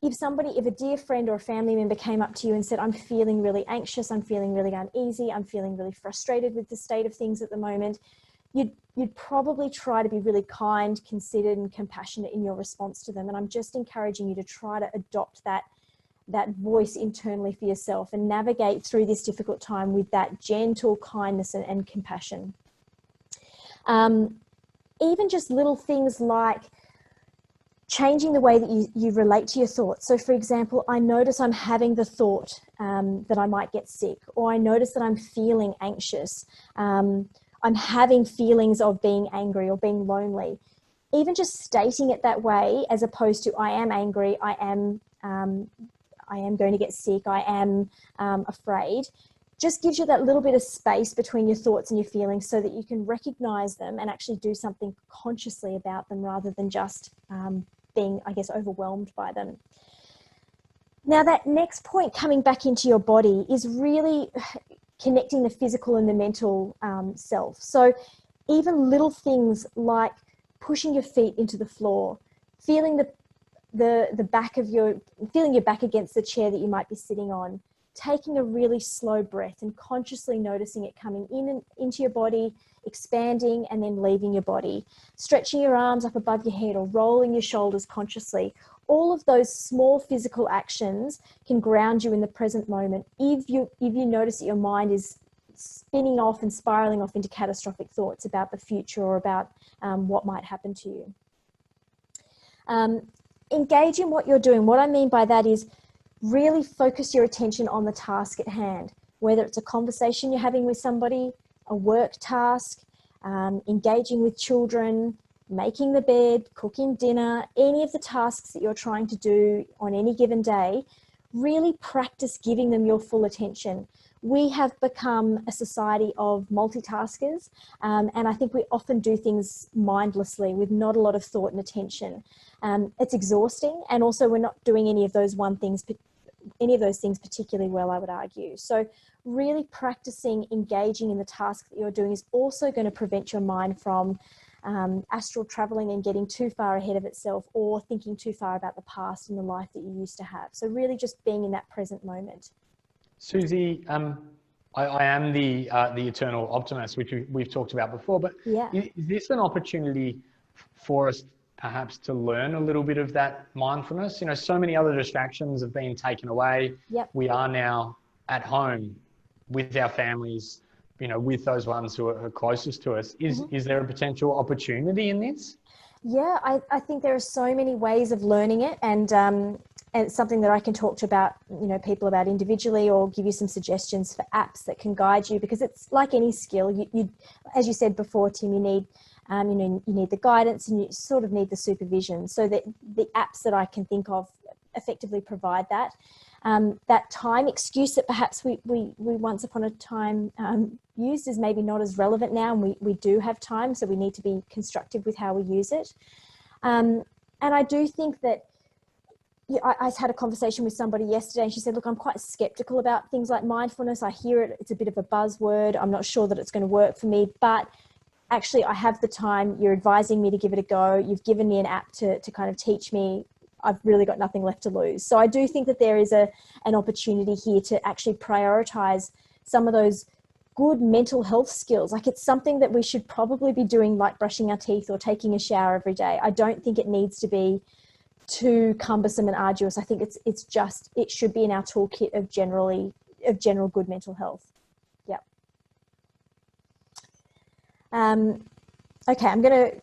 if a dear friend or a family member came up to you and said, I'm feeling really anxious, I'm feeling really uneasy, I'm feeling really frustrated with the state of things at the moment, you'd probably try to be really kind, considered and compassionate in your response to them. And I'm just encouraging you to try to adopt that voice internally for yourself and navigate through this difficult time with that gentle kindness and compassion. Even just little things like changing the way that you relate to your thoughts. So for example, I notice I'm having the thought that I might get sick, or I notice that I'm feeling anxious. I'm having feelings of being angry or being lonely. Even just stating it that way, as opposed to I am angry, I am going to get sick, I am afraid, just gives you that little bit of space between your thoughts and your feelings so that you can recognize them and actually do something consciously about them rather than just being, I guess, overwhelmed by them. Now, that next point, coming back into your body, is really connecting the physical and the mental self. So even little things like pushing your feet into the floor, feeling the back of feeling your back against the chair that you might be sitting on, taking a really slow breath and consciously noticing it coming in and into your body, expanding and then leaving your body, stretching your arms up above your head or rolling your shoulders consciously. All of those small physical actions can ground you in the present moment if you notice that your mind is spinning off and spiraling off into catastrophic thoughts about the future or about what might happen to you. Engage in what you're doing. What I mean by that is really focus your attention on the task at hand, whether it's a conversation you're having with somebody, a work task, engaging with children, making the bed, cooking dinner, any of the tasks that you're trying to do on any given day. Really practice giving them your full attention. We have become a society of multitaskers, and I think we often do things mindlessly with not a lot of thought and attention. It's exhausting, and also we're not doing any of those things particularly well, I would argue. So really practicing engaging in the task that you're doing is also going to prevent your mind from astral traveling and getting too far ahead of itself or thinking too far about the past and the life that you used to have. So really just being in that present moment. Susie, I am the eternal optimist, which we've talked about before, but yeah. Is this an opportunity for us perhaps to learn a little bit of that mindfulness? You know, so many other distractions have been taken away. Yep. We are now at home with our families, you know, with those ones who are closest to us. Is there a potential opportunity in this? Yeah, I think there are so many ways of learning it, and it's something that I can talk to about, you know, people about individually, or give you some suggestions for apps that can guide you, because it's like any skill. You as you said before, Tim, you need you need the guidance and you sort of need the supervision. So that the apps that I can think of effectively provide that. That time excuse that perhaps we once upon a time used is maybe not as relevant now, and we do have time, so we need to be constructive with how we use it. And I do think that I had a conversation with somebody yesterday, and she said, look, I'm quite skeptical about things like mindfulness. I hear it, it's a bit of a buzzword. I'm not sure that it's going to work for me, but actually I have the time. You're advising me to give it a go. You've given me an app to kind of teach me. I've really got nothing left to lose. So I do think that there is an opportunity here to actually prioritize some of those good mental health skills. Like, it's something that we should probably be doing, like brushing our teeth or taking a shower every day. I don't think it needs to be too cumbersome and arduous. I think it should be in our toolkit of general good mental health. Yep. Okay,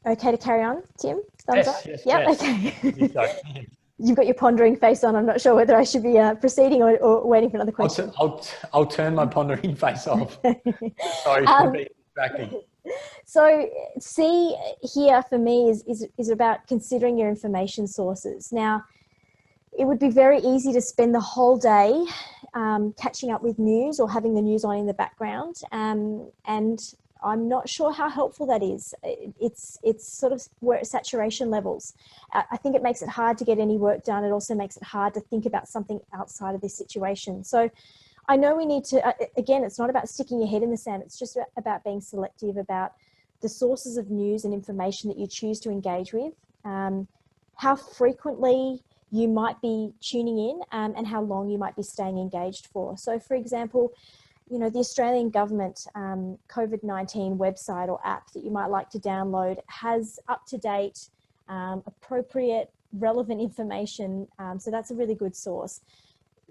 okay to carry on, Tim? Thumbs up? Yes, yep, yes. okay. You've got your pondering face on. I'm not sure whether I should be proceeding or waiting for another question. I'll turn my pondering face off. Sorry for being distracting. So C here for me is about considering your information sources. Now, it would be very easy to spend the whole day catching up with news or having the news on in the background, and I'm not sure how helpful that is. It's sort of we're at saturation levels. I think it makes it hard to get any work done. It also makes it hard to think about something outside of this situation. So I know we need to, again, it's not about sticking your head in the sand. It's just about being selective about the sources of news and information that you choose to engage with, how frequently you might be tuning in, and how long you might be staying engaged for. So for example, you know, the Australian government COVID-19 website or app that you might like to download has up-to-date, appropriate, relevant information. So that's a really good source.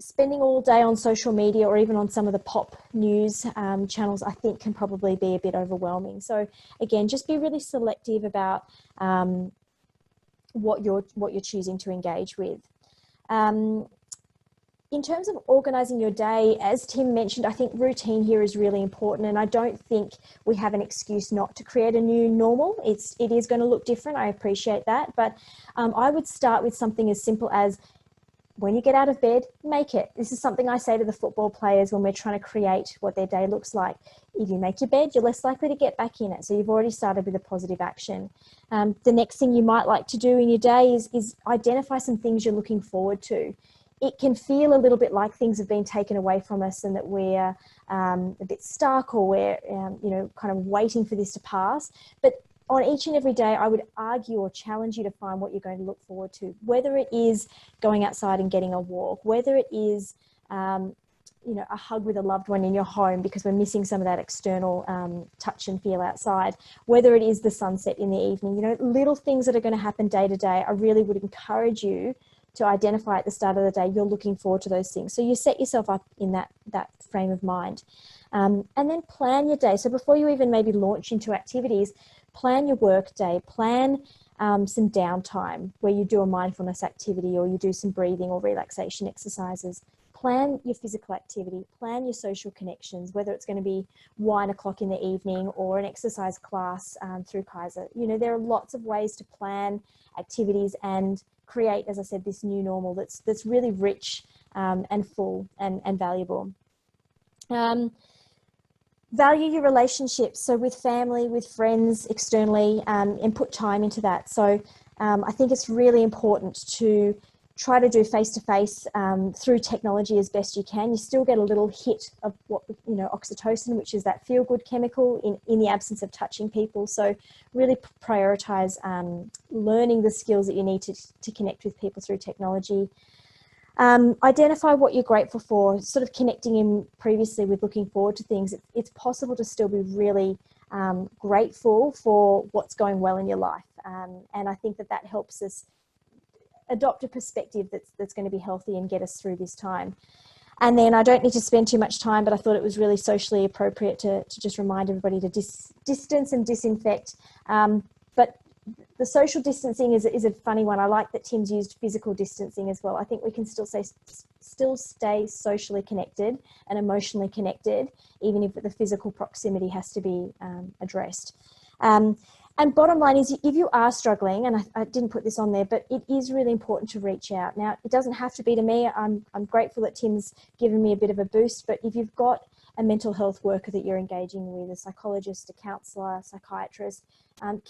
Spending all day on social media or even on some of the pop news channels, I think can probably be a bit overwhelming. So again, just be really selective about what you're choosing to engage with. In terms of organising your day, as Tim mentioned, I think routine here is really important, and I don't think we have an excuse not to create a new normal. It is going to look different, I appreciate that, but I would start with something as simple as, when you get out of bed, make it. This is something I say to the football players when we're trying to create what their day looks like. If you make your bed, you're less likely to get back in it. So you've already started with a positive action. The next thing you might like to do in your day is identify some things you're looking forward to. It can feel a little bit like things have been taken away from us and that we're a bit stuck, or we're kind of waiting for this to pass. But on each and every day, I would argue or challenge you to find what you're going to look forward to, whether it is going outside and getting a walk, whether it is, you know, a hug with a loved one in your home because we're missing some of that external touch and feel outside, whether it is the sunset in the evening, you know, little things that are going to happen day to day. I really would encourage you to identify at the start of the day, you're looking forward to those things. So you set yourself up in that frame of mind. And then plan your day. So before you even maybe launch into activities, plan your work day, plan some downtime where you do a mindfulness activity or you do some breathing or relaxation exercises. Plan your physical activity, plan your social connections, whether it's going to be wine o'clock in the evening or an exercise class through Kaiser. You know, there are lots of ways to plan activities and create, as I said, this new normal that's really rich and full and valuable. Value your relationships, so with family, with friends, externally, and put time into that. So I think it's really important to try to do face-to-face through technology as best you can. You still get a little hit of what, you know, oxytocin, which is that feel-good chemical in the absence of touching people. So really prioritize learning the skills that you need to connect with people through technology. Identify what you're grateful for, sort of connecting in previously with looking forward to things. It's possible to still be really grateful for what's going well in your life. And I think that helps us adopt a perspective that's going to be healthy and get us through this time. And then I don't need to spend too much time, but I thought it was really socially appropriate to just remind everybody to distance and disinfect. But the social distancing is a funny one. I like that Tim's used physical distancing as well. I think we can still stay socially connected and emotionally connected, even if the physical proximity has to be addressed. And bottom line is, if you are struggling, and I didn't put this on there, but it is really important to reach out. Now, it doesn't have to be to me. I'm grateful that Tim's given me a bit of a boost, but if you've got a mental health worker that you're engaging with, a psychologist, a counsellor, a psychiatrist,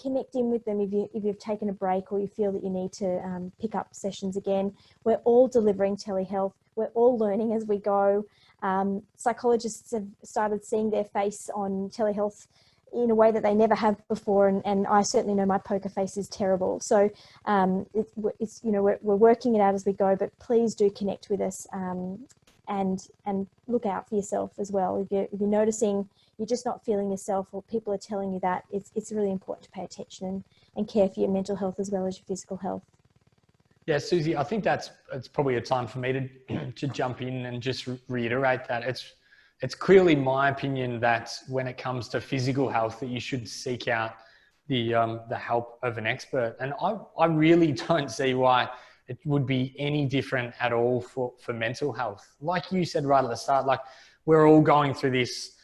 connect in with them if you've taken a break or you feel that you need to pick up sessions again. We're all delivering telehealth. We're all learning as we go. Psychologists have started seeing their face on telehealth in a way that they never have before, and I certainly know my poker face is terrible. So it's you know, we're working it out as we go, but please do connect with us and look out for yourself as well. If you're noticing you're just not feeling yourself or people are telling you that, it's really important to pay attention and care for your mental health as well as your physical health. Yeah, Susie, I think it's probably a time for me to jump in and just reiterate that it's clearly my opinion that when it comes to physical health, that you should seek out the help of an expert. And I really don't see why it would be any different at all for mental health. Like you said right at the start, like we're all going through this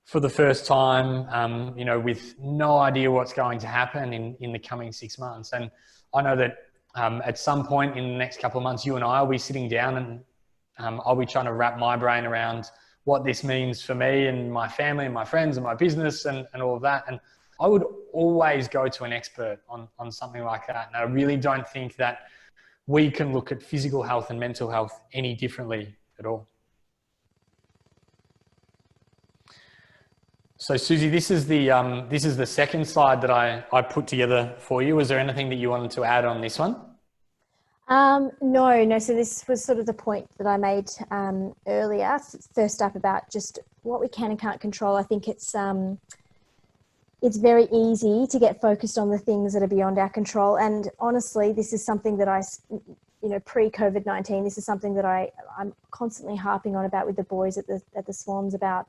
for the first time, you know, with no idea what's going to happen in the coming 6 months. And I know that at some point in the next couple of months, you and I will be sitting down and I'll be trying to wrap my brain around what this means for me and my family and my friends and my business and all of that. And I would always go to an expert on something like that. And I really don't think that we can look at physical health and mental health any differently at all. So Susie, this is the second slide that I put together for you. Was there anything that you wanted to add on this one? No. So this was sort of the point that I made earlier, first up, about just what we can and can't control. I think it's very easy to get focused on the things that are beyond our control. And honestly, this is something that pre-COVID-19, this is something that I'm constantly harping on about with the boys at the Swans about.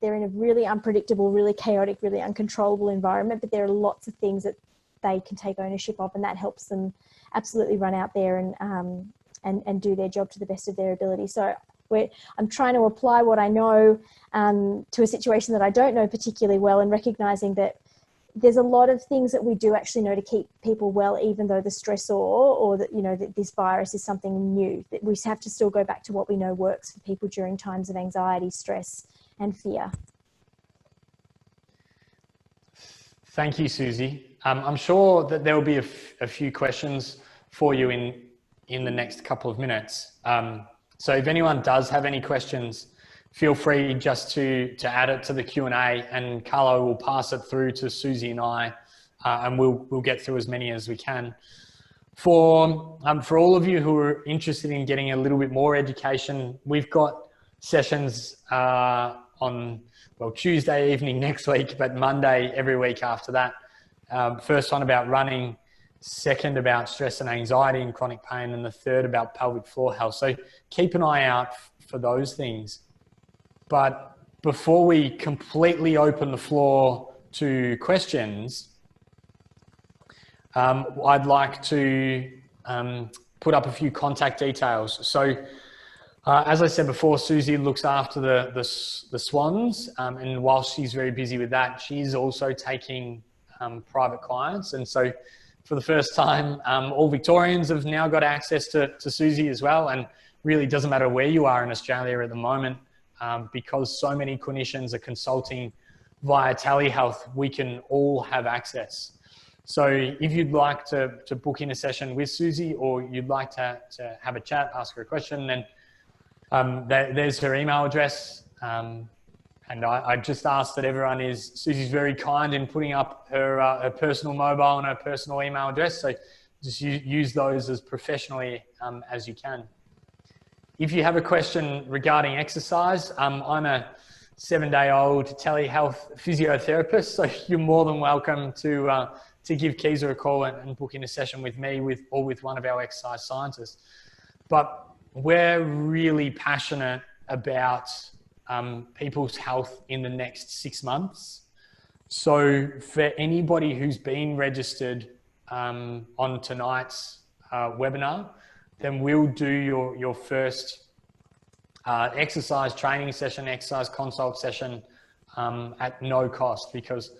They're in a really unpredictable, really chaotic, really uncontrollable environment, but there are lots of things that they can take ownership of, and that helps them absolutely run out there and do their job to the best of their ability. So I'm trying to apply what I know to a situation that I don't know particularly well, and recognizing that there's a lot of things that we do actually know to keep people well, even though the stressor or that, you know, that this virus is something new, that we have to still go back to what we know works for people during times of anxiety, stress, and fear. Thank you, Susie. I'm sure that there will be a few questions for you in the next couple of minutes. So if anyone does have any questions, feel free just to add it to the Q&A, and Carlo will pass it through to Susie and I and we'll get through as many as we can. For all of you who are interested in getting a little bit more education, we've got sessions on, well, Tuesday evening next week, but Monday every week after that. First one about running, second about stress and anxiety and chronic pain, and the third about pelvic floor health. So keep an eye out for those things. But before we completely open the floor to questions, I'd like to put up a few contact details. So as I said before, Susie looks after the swans, and while she's very busy with that, she's also taking private clients. And so for the first time, all Victorians have now got access to Susie as well. And really doesn't matter where you are in Australia at the moment, because so many clinicians are consulting via telehealth, we can all have access. So if you'd like to book in a session with Susie, or you'd like to have a chat, ask her a question, then there's her email address. And I just ask that everyone Susie's very kind in putting up her personal mobile and her personal email address. So just use those as professionally as you can. If you have a question regarding exercise, I'm a 7-day-old telehealth physiotherapist, so you're more than welcome to give Keeza a call and book in a session with me or with one of our exercise scientists. But we're really passionate about people's health in the next 6 months. So for anybody who's been registered on tonight's webinar, then we'll do your first exercise training session, exercise consult session at no cost, because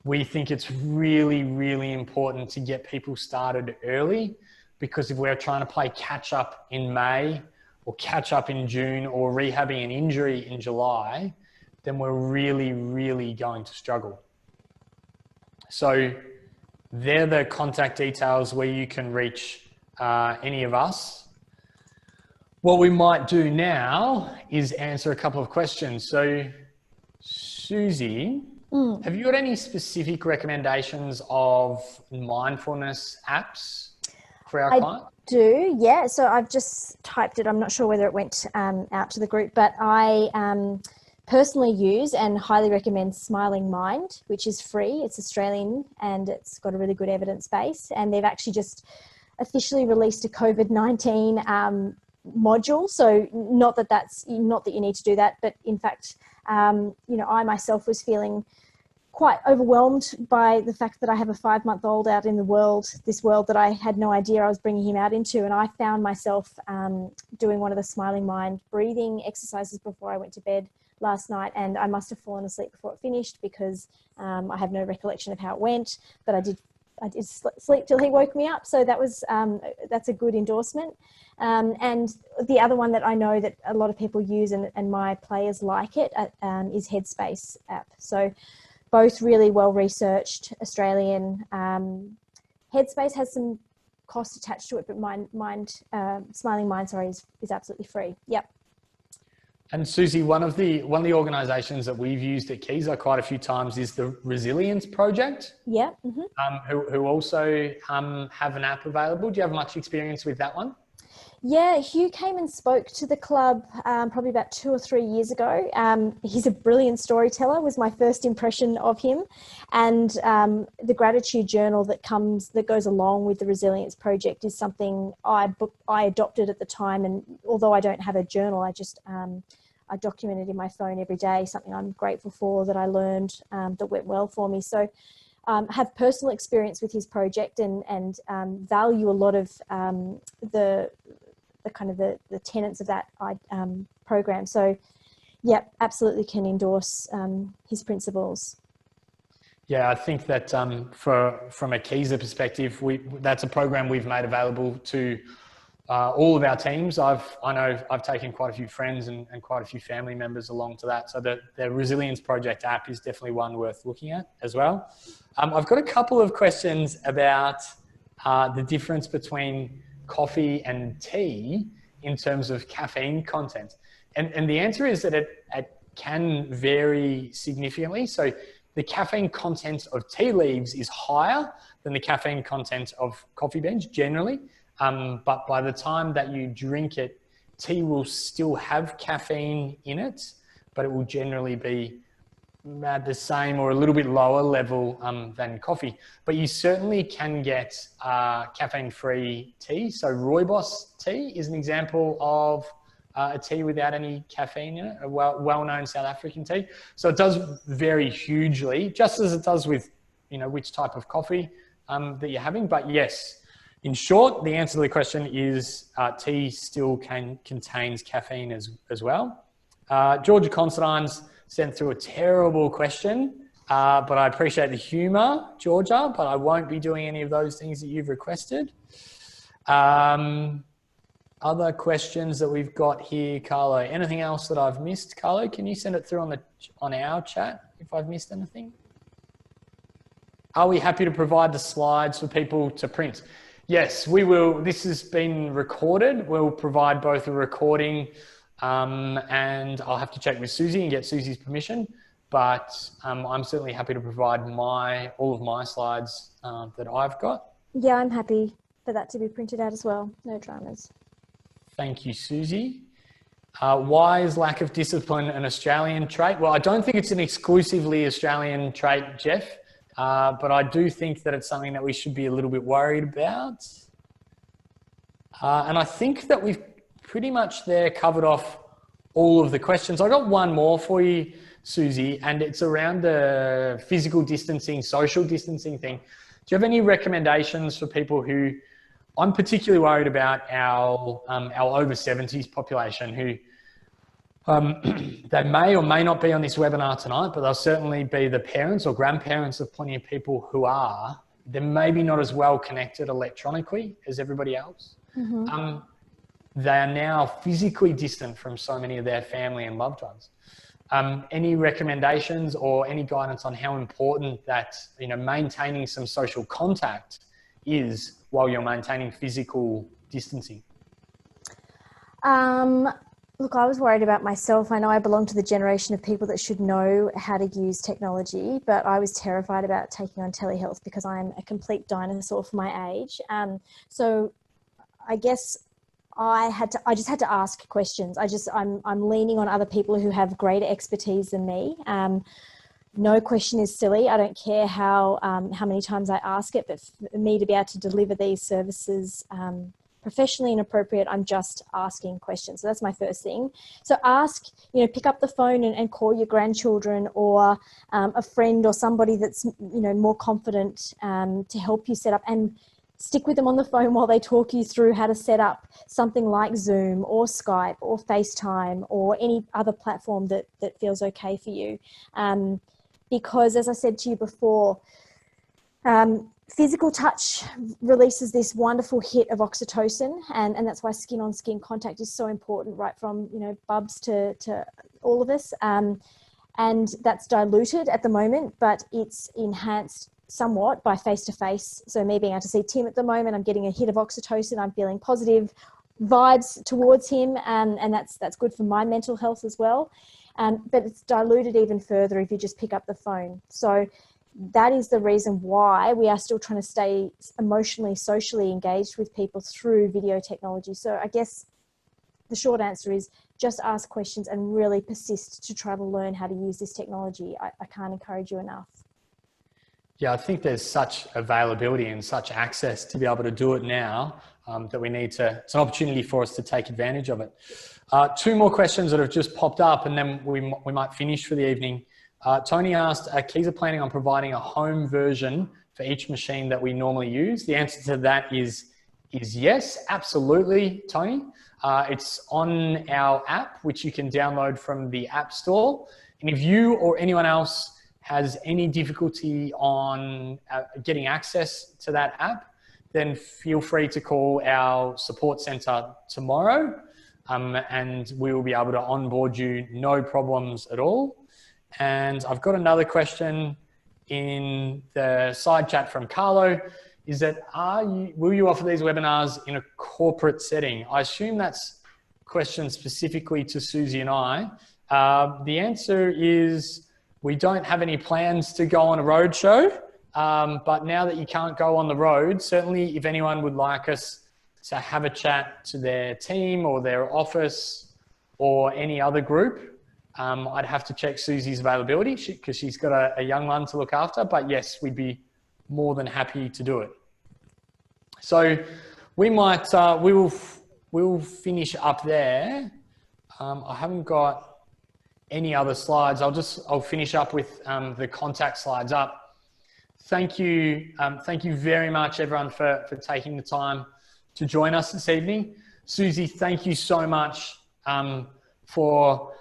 we think it's really, really important to get people started early, because if we're trying to play catch up in May or catch up in June or rehabbing an injury in July, then we're really, really going to struggle. So they're the contact details where you can reach any of us. What we might do now is answer a couple of questions. So Susie, have you got any specific recommendations of mindfulness apps for our clients? I do, yeah. So I've just typed it. I'm not sure whether it went out to the group, but I personally use and highly recommend Smiling Mind, which is free. It's Australian and it's got a really good evidence base. And they've actually just officially released a COVID-19 module. So not that you need to do that, but in fact, I myself was feeling quite overwhelmed by the fact that I have a 5-month-old out in this world that I had no idea I was bringing him out into. And I found myself doing one of the Smiling Mind breathing exercises before I went to bed last night, and I must have fallen asleep before it finished because I have no recollection of how it went, but I did sleep till he woke me up. So that was, that's a good endorsement. And the other one that I know that a lot of people use and my players like it is Headspace app. So both really well-researched Australian. Headspace has some cost attached to it, but Smiling Mind, is absolutely free. Yep. And Susie, one of the organisations that we've used at Keeza quite a few times is the Resilience Project. Yeah. Who also have an app available. Do you have much experience with that one? Yeah, Hugh came and spoke to the club probably about 2 or 3 years ago. He's a brilliant storyteller, was my first impression of him. And the gratitude journal that goes along with the Resilience Project is something I adopted at the time. And although I don't have a journal, I just I document it in my phone every day, something I'm grateful for that I learned that went well for me. So have personal experience with his project and value a lot of the tenets of that program. So yeah, absolutely can endorse his principles. Yeah, I think that from a Keeza perspective, that's a program we've made available to all of our teams. I know I've taken quite a few friends and quite a few family members along to that. So the Resilience Project app is definitely one worth looking at as well. I've got a couple of questions about the difference between coffee and tea in terms of caffeine content. And the answer is that it can vary significantly. So the caffeine content of tea leaves is higher than the caffeine content of coffee beans generally. But by the time that you drink it, tea will still have caffeine in it, but it will generally be at the same or a little bit lower level than coffee. But you certainly can get caffeine-free tea. So rooibos tea is an example of a tea without any caffeine in it, a well-known South African tea. So it does vary hugely, just as it does with, you know, which type of coffee that you're having. But yes, in short, the answer to the question is tea still contains caffeine as well. Georgia Considine's sent through a terrible question, but I appreciate the humour, Georgia, but I won't be doing any of those things that you've requested. Other questions that we've got here, Carlo. Anything else that I've missed? Carlo, can you send it through on our chat if I've missed anything? Are we happy to provide the slides for people to print? Yes, we will. This has been recorded. We'll provide both a recording and I'll have to check with Susie and get Susie's permission. But I'm certainly happy to provide all of my slides that I've got. Yeah, I'm happy for that to be printed out as well. No dramas. Thank you, Susie. Why is lack of discipline an Australian trait? Well, I don't think it's an exclusively Australian trait, Jeff, but I do think that it's something that we should be a little bit worried about. And I think that we've pretty much there covered off all of the questions. I got one more for you, Susie, and it's around the physical distancing, social distancing thing. Do you have any recommendations for people who, I'm particularly worried about our over 70s population who they may or may not be on this webinar tonight, but they'll certainly be the parents or grandparents of plenty of people who are. They're maybe not as well connected electronically as everybody else. Mm-hmm. They are now physically distant from so many of their family and loved ones. Any recommendations or any guidance on how important that, you know, maintaining some social contact is while you're maintaining physical distancing? Look, I was worried about myself. I know I belong to the generation of people that should know how to use technology, but I was terrified about taking on telehealth because I'm a complete dinosaur for my age. So I guess I just had to ask questions. I'm leaning on other people who have greater expertise than me. No question is silly. I don't care how many times I ask it, but for me to be able to deliver these services professionally and appropriate, I'm just asking questions. So that's my first thing. So ask, you know, pick up the phone and call your grandchildren or a friend or somebody that's, you know, more confident to help you set up, and stick with them on the phone while they talk you through how to set up something like Zoom or Skype or FaceTime or any other platform that feels okay for you. Because as I said to you before, physical touch releases this wonderful hit of oxytocin, and that's why skin on skin contact is so important, right from, you know, bubs to all of us. And that's diluted at the moment, but it's enhanced somewhat by face-to-face. So me being able to see Tim at the moment, I'm getting a hit of oxytocin, I'm feeling positive vibes towards him, and that's good for my mental health as well. But it's diluted even further if you just pick up the phone. So that is the reason why we are still trying to stay emotionally, socially engaged with people through video technology. So I guess the short answer is just ask questions and really persist to try to learn how to use this technology. I can't encourage you enough. Yeah, I think there's such availability and such access to be able to do it now that we need to, it's an opportunity for us to take advantage of it. Two more questions that have just popped up and then we might finish for the evening. Tony asked, Keys are planning on providing a home version for each machine that we normally use. The answer to that is yes, absolutely, Tony. It's on our app, which you can download from the App Store. And if you or anyone else has any difficulty on getting access to that app, then feel free to call our support center tomorrow and we will be able to onboard you, no problems at all. And I've got another question in the side chat from Carlo, is that will you offer these webinars in a corporate setting? I assume that's a question specifically to Susie and I. The answer is We don't have any plans to go on a road show, but now that you can't go on the road, certainly if anyone would like us to have a chat to their team or their office or any other group, I'd have to check Susie's availability because she's got a young one to look after. But yes, we'd be more than happy to do it. So we might, we'll finish up there. I haven't got any other slides. I'll finish up with the contact slides up. Thank you very much, everyone, for taking the time to join us this evening. Susie, thank you so much for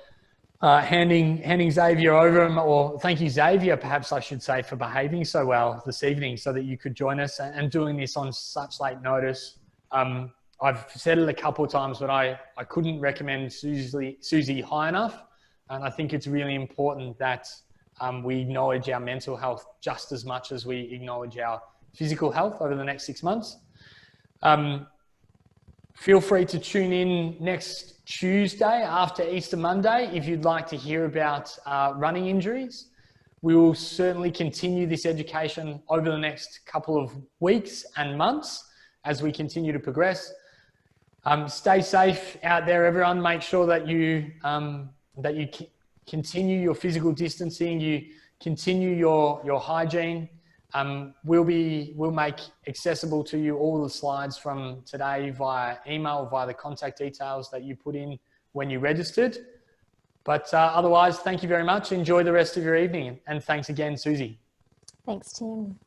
handing Xavier over, or thank you, Xavier, perhaps I should say, for behaving so well this evening so that you could join us and doing this on such late notice. I've said it a couple of times, but I couldn't recommend Susie high enough. And I think it's really important that we acknowledge our mental health just as much as we acknowledge our physical health over the next 6 months. Feel free to tune in next Tuesday after Easter Monday if you'd like to hear about running injuries. We will certainly continue this education over the next couple of weeks and months as we continue to progress. Stay safe out there, everyone. Make sure that you continue your physical distancing, you continue your hygiene. We'll make accessible to you all the slides from today via email, via the contact details that you put in when you registered. But otherwise, thank you very much. Enjoy the rest of your evening. And thanks again, Susie. Thanks, Tim.